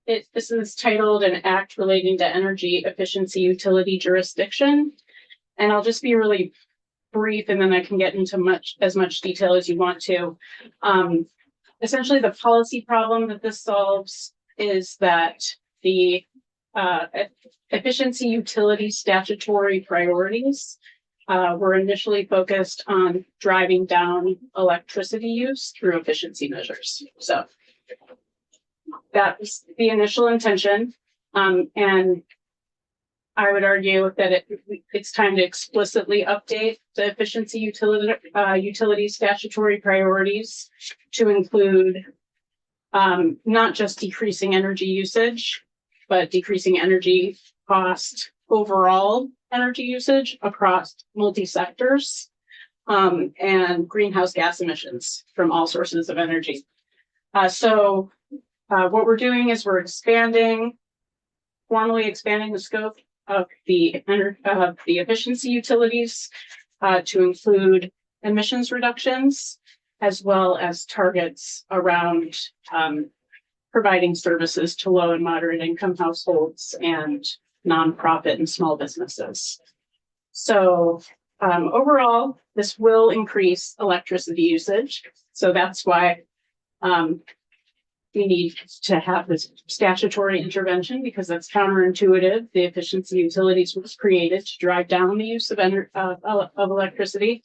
this is titled An Act Relating to Energy Efficiency Utility Jurisdiction. And I'll just be really brief, and then I can get into as much detail as you want to. Essentially, the policy problem that this solves is that the efficiency utility statutory priorities were initially focused on driving down electricity use through efficiency measures. So that was the initial intention. And I would argue that it's time to explicitly update the efficiency utility statutory priorities to include not just decreasing energy usage, but decreasing energy cost, overall energy usage across multi-sectors, and greenhouse gas emissions from all sources of energy. So what we're doing is we're formally expanding the scope of the efficiency utilities to include emissions reductions, as well as targets around providing services to low and moderate income households and nonprofit and small businesses. So overall, this will increase electricity usage. So that's why we need to have this statutory intervention, because that's counterintuitive. The efficiency utilities was created to drive down the use of electricity,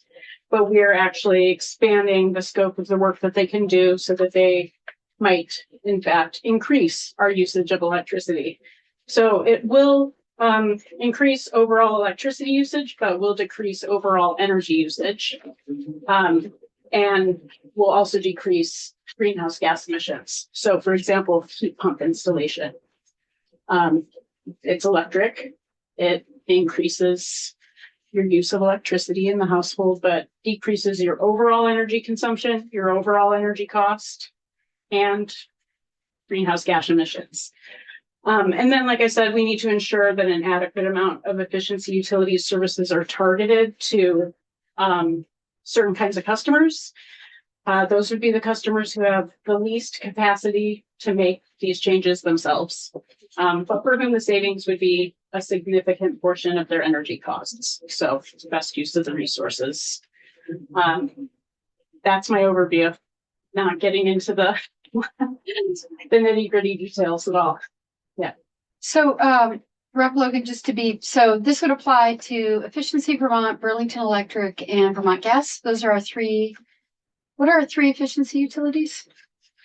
but we are actually expanding the scope of the work that they can do so that they might, in fact, increase our usage of electricity. So it will increase overall electricity usage, but will decrease overall energy usage, and will also decrease greenhouse gas emissions. So, for example, heat pump installation. It's electric. It increases your use of electricity in the household, but decreases your overall energy consumption, your overall energy cost, and greenhouse gas emissions. And then, like I said, we need to ensure that an adequate amount of efficiency utilities services are targeted to certain kinds of customers. Those would be the customers who have the least capacity to make these changes themselves, but for whom the savings would be a significant portion of their energy costs. So it's best use of the resources. That's my overview, not getting into the nitty-gritty details at all. Yeah. So, Rep. Logan, so this would apply to Efficiency Vermont, Burlington Electric, and Vermont Gas. Those are our three. What are our three efficiency utilities?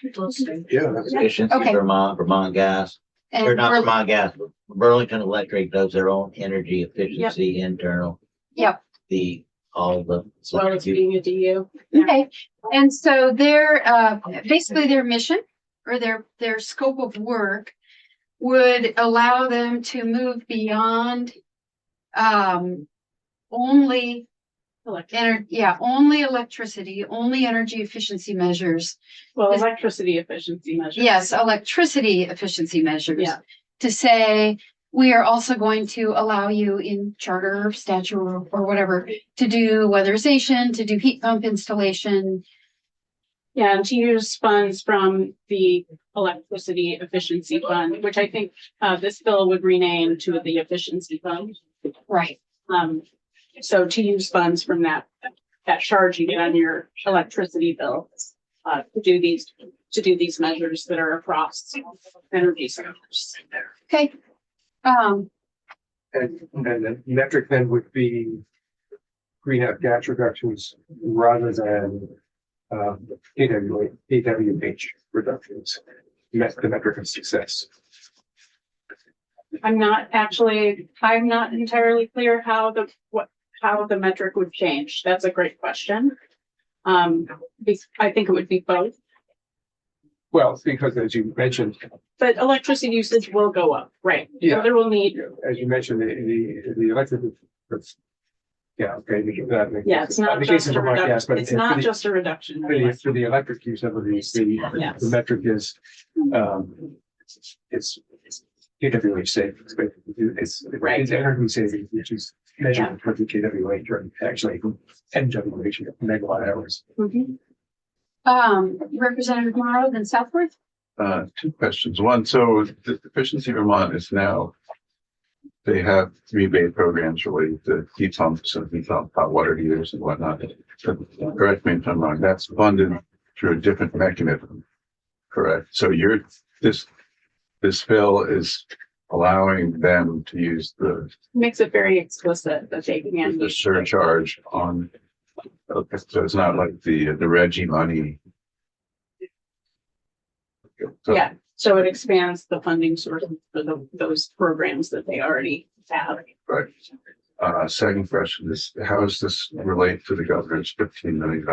Yeah. Efficiency, Okay. Vermont Gas, or And not Burl- Vermont Gas, Burlington Electric does their own energy efficiency internal. Yep. All the. As well as being a DU. Okay, and so their basically their mission or their scope of work would allow them to move beyond only only electricity, only energy efficiency measures. Well, electricity efficiency measures. Yes, electricity efficiency measures. Yeah. To say we are also going to allow you in charter, statute, or whatever to do weatherization, to do heat pump installation. Yeah, and to use funds from the electricity efficiency fund, which I think this bill would rename to the efficiency fund. Right. So to use funds from that charge you get on your electricity bill to do these measures that are across energy sectors. Okay. And the metric then would be greenhouse gas reductions rather than AWH reductions. The metric of success. I'm not entirely clear how the metric would change. That's a great question. I think it would be both. Well, because as you mentioned, But electricity usage will go up, right? Yeah. So there will need, as you mentioned, the electric. Yeah, okay. yeah, it's not the case just of a Vermont Gas, reduction. but It's not just a reduction. for the electric utilities, Yes. the metric is, it's KWH savings, but Right. it's energy savings, which is measured for the KWH, or actually MWH, megawatt hours. Mhm. Representative Morrow, then Southworth. Two questions. One, so the Efficiency Vermont is now, they have rebate programs related to heat pumps and heat pump hot water heaters and whatnot. But correct me if I'm wrong, that's funded through a different mechanism, correct? So this bill is allowing them to use Makes it very explicit that they can. the surcharge on. Okay, so it's not like the Reggie money. So- Yeah, so it expands the funding sources for those programs that they already have. Right. Second question is, how does this relate to the governor's $15 million?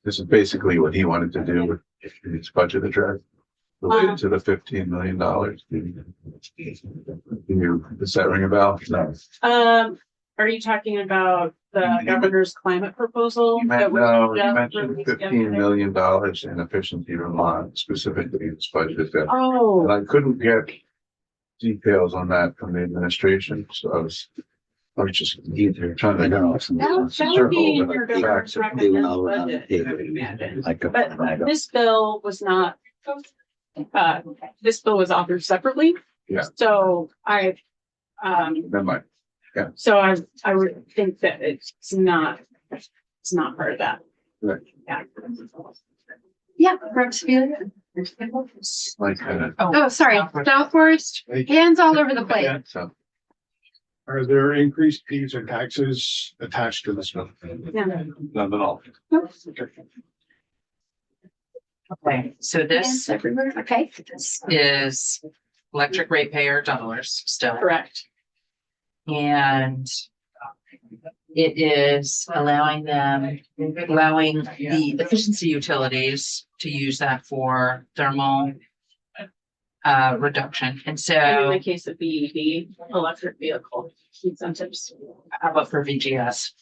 This is basically what he wanted to do with his budget address. Related to the $15 million. Does that ring a bell? No. Are you talking about the governor's climate proposal? You that meant, was no, you just mentioned released $15 yesterday? million in efficiency Vermont, specifically in this budget. And Oh, I couldn't get details on that from the administration, so I was just either trying to. that would be in your Circle, governor's but recommended all around the budget, I table. would imagine. Like a- But this bill was not, this bill was authored separately. Yeah. So Never mind. so I would think that it's not part of that. Right. Yeah. Yeah, Rex Field. Like, Oh, sorry, Southworth, hands all over the place. so. Are there increased fees or taxes attached to this bill? Yeah. None at all. Okay, so this Everywhere, okay. is electric ratepayer dollars still. Correct. And it is allowing the efficiency utilities to use that for thermal reduction. And And in so the case of BEV, electric vehicle incentives. how about for VGS?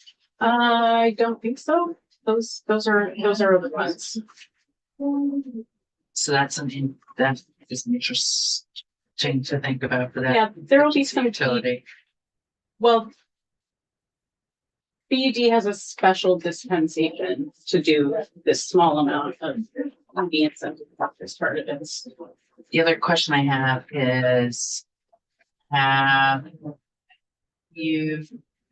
I don't think so. Those are other funds. So that's that is interesting to think about for that. Yeah, there will be some utility. Well, BED has a special dispensation to do this small amount of the incentive as part of it. The other question I have is, have you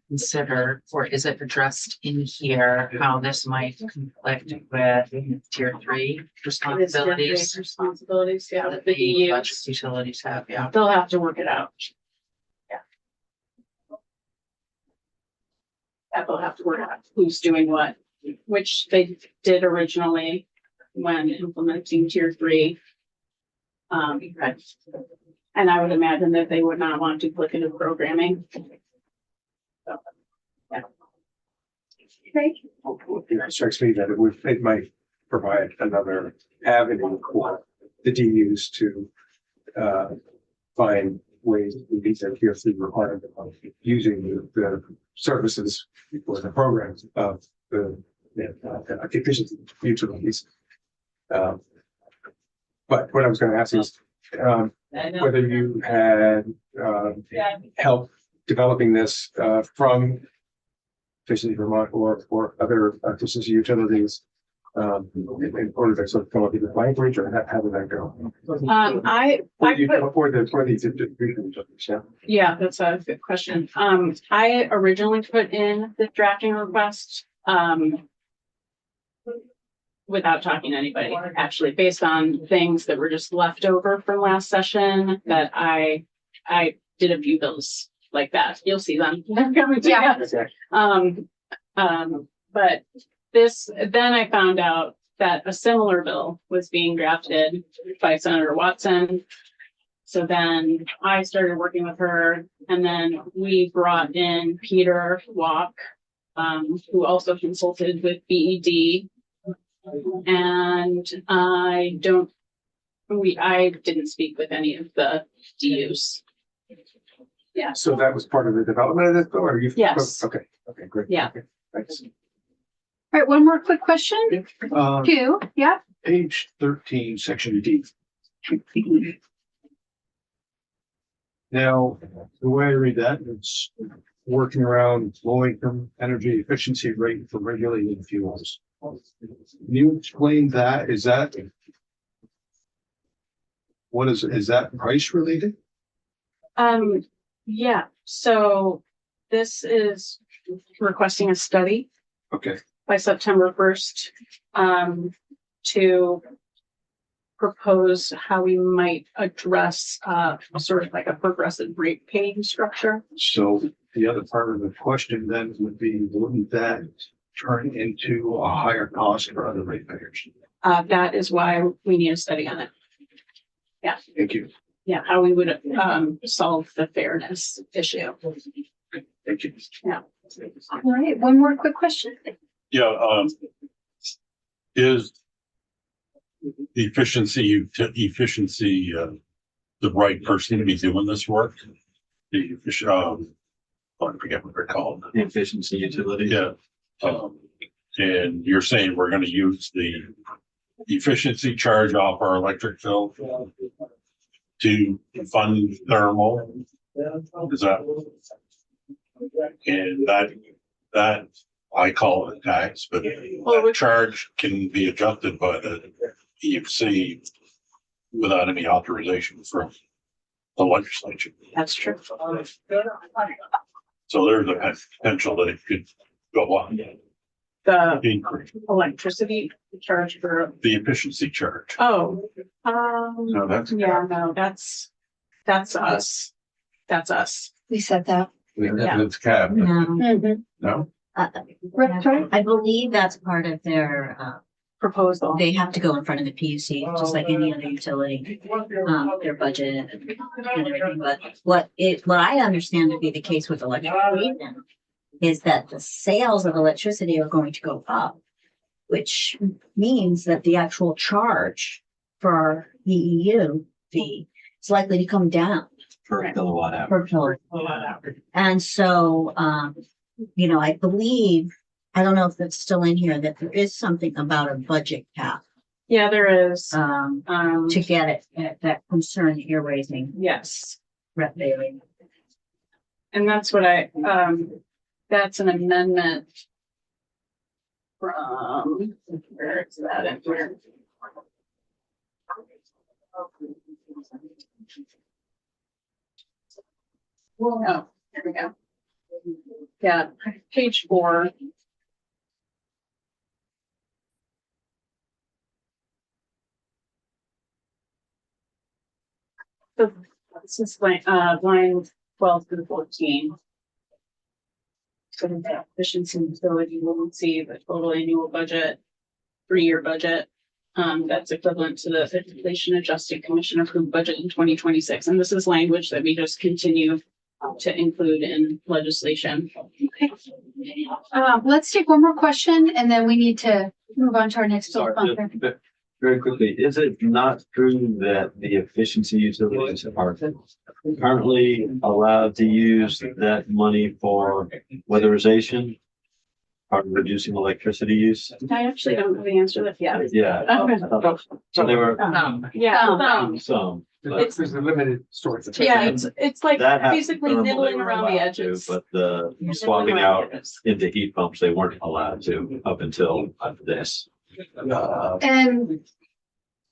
considered, or is it addressed in here, how this might conflict with tier 3 responsibilities? Responsibilities, yeah, That the the EU, electric utilities have, yeah. they'll have to work it out. Yeah, they'll have to work out who's doing what, which they did originally when implementing tier 3. And I would imagine that they would not want duplicative programming. So, yeah. Okay. It strikes me that it might provide another avenue for the DUs to find ways to meet their tier 3 requirement of using the services for the programs of the efficiency utilities. But what I was going to ask is whether you had help developing this from Efficiency Vermont or other efficiency utilities in order to sort of come up with the language, or how did that go? I put, For the distribution utilities, yeah. yeah, that's a good question. I originally put in the drafting request, without talking to anybody, actually, based on things that were just left over from last session, that I did a few bills like that. You'll see them. They're coming together. But then I found out that a similar bill was being drafted by Senator Watson. So then I started working with her, and then we brought in Peter Walk, who also consulted with BED. And I didn't speak with any of the DUs. Yeah. So that was part of the development of this bill, or you? Yes. Okay, great. Yeah. Okay, thanks. All right, one more quick question. Uh, Two, yeah. page 13, section D. Now, the way I read that, it's working around low income energy efficiency rate for regulated fuels. Can you explain that? Is that price related? Yeah, so this is requesting a study Okay, by September 1st, to propose how we might address, sort of like a progressive rate paying structure. So the other part of the question then would be, wouldn't that turn into a higher cost for other ratepayers? That is why we need a study on it. Thank you. Yeah, how we would, solve the fairness issue. Thank you. Yeah. All right, one more quick question. Yeah, is efficiency, the right person to be doing this work? The, I forget what they're called. The efficiency utility. Yeah. And you're saying we're gonna use the efficiency charge off our electric bill to fund thermal? Is that? And that, I call it a tax, but that charge can be adjusted by the EFC without any authorization from the legislature. That's true. So there's a potential that it could go up, The increase electricity charge for, the efficiency charge. oh, No, that's. yeah, no, that's us. That's us. We said that. Yeah. It's capped, No, Mhm. no? Rick, sorry? I believe that's part of their, Proposal. they have to go in front of the PUC, just like any other utility, their budget and everything. But what I understand to be the case with electric region is that the sales of electricity are going to go up, which means that the actual charge for our EEU fee is likely to come down Per kilowatt hour. per kilowatt hour. And so, I believe, I don't know if it's still in here, that there is something about a budget cap, Yeah, there is. to get it, that concern that you're raising, Yes. Rep Bailey. And that's what that's an amendment from, where is that in here? Oh, here we go. Yeah, page 4. So this is line 12 through 14. So the efficiency and utility will see the total annual budget, 3-year budget. That's equivalent to the inflation adjusted commission approved budget in 2026. And this is language that we just continue to include in legislation. Okay. Let's take one more question and then we need to move on to our next bill. Very quickly, is it not true that the efficiency utilities are currently allowed to use that money for weatherization? Or reducing electricity use? I actually don't know the answer to that yet. Yeah. So they were Yeah. some. but It's- There's a limited source. of- Yeah, it's like that happened basically thermal, they nibbling were around the allowed to, edges. But the Nibbling swapping around out the edges. into heat pumps, they weren't allowed to up until this. And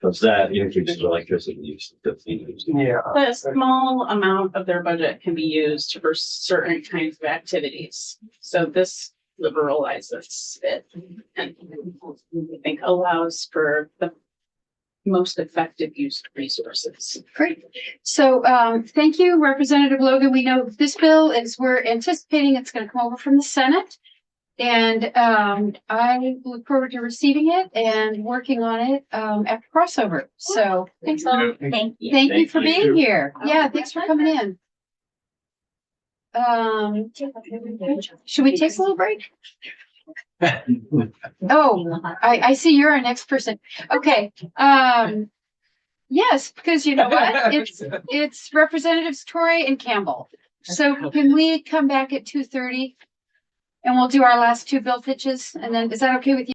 Because that increases electricity use. Yeah. A small amount of their budget can be used for certain kinds of activities. So this liberalizes it and I think allows for the most effective use of resources. great. So, thank you, Representative Logan. We know this bill we're anticipating it's going to come over from the Senate. And, I look forward to receiving it and working on it, after crossover. So thanks all. Thank you. Thank you for Thank being you. here. Yeah, thanks for coming in. Should we take a little break? Oh, I see you're our next person. Okay, yes, because you know what? It's Representatives Troy and Campbell. So can we come back at 2:30? And we'll do our last 2 bill pitches, and then is that okay with you?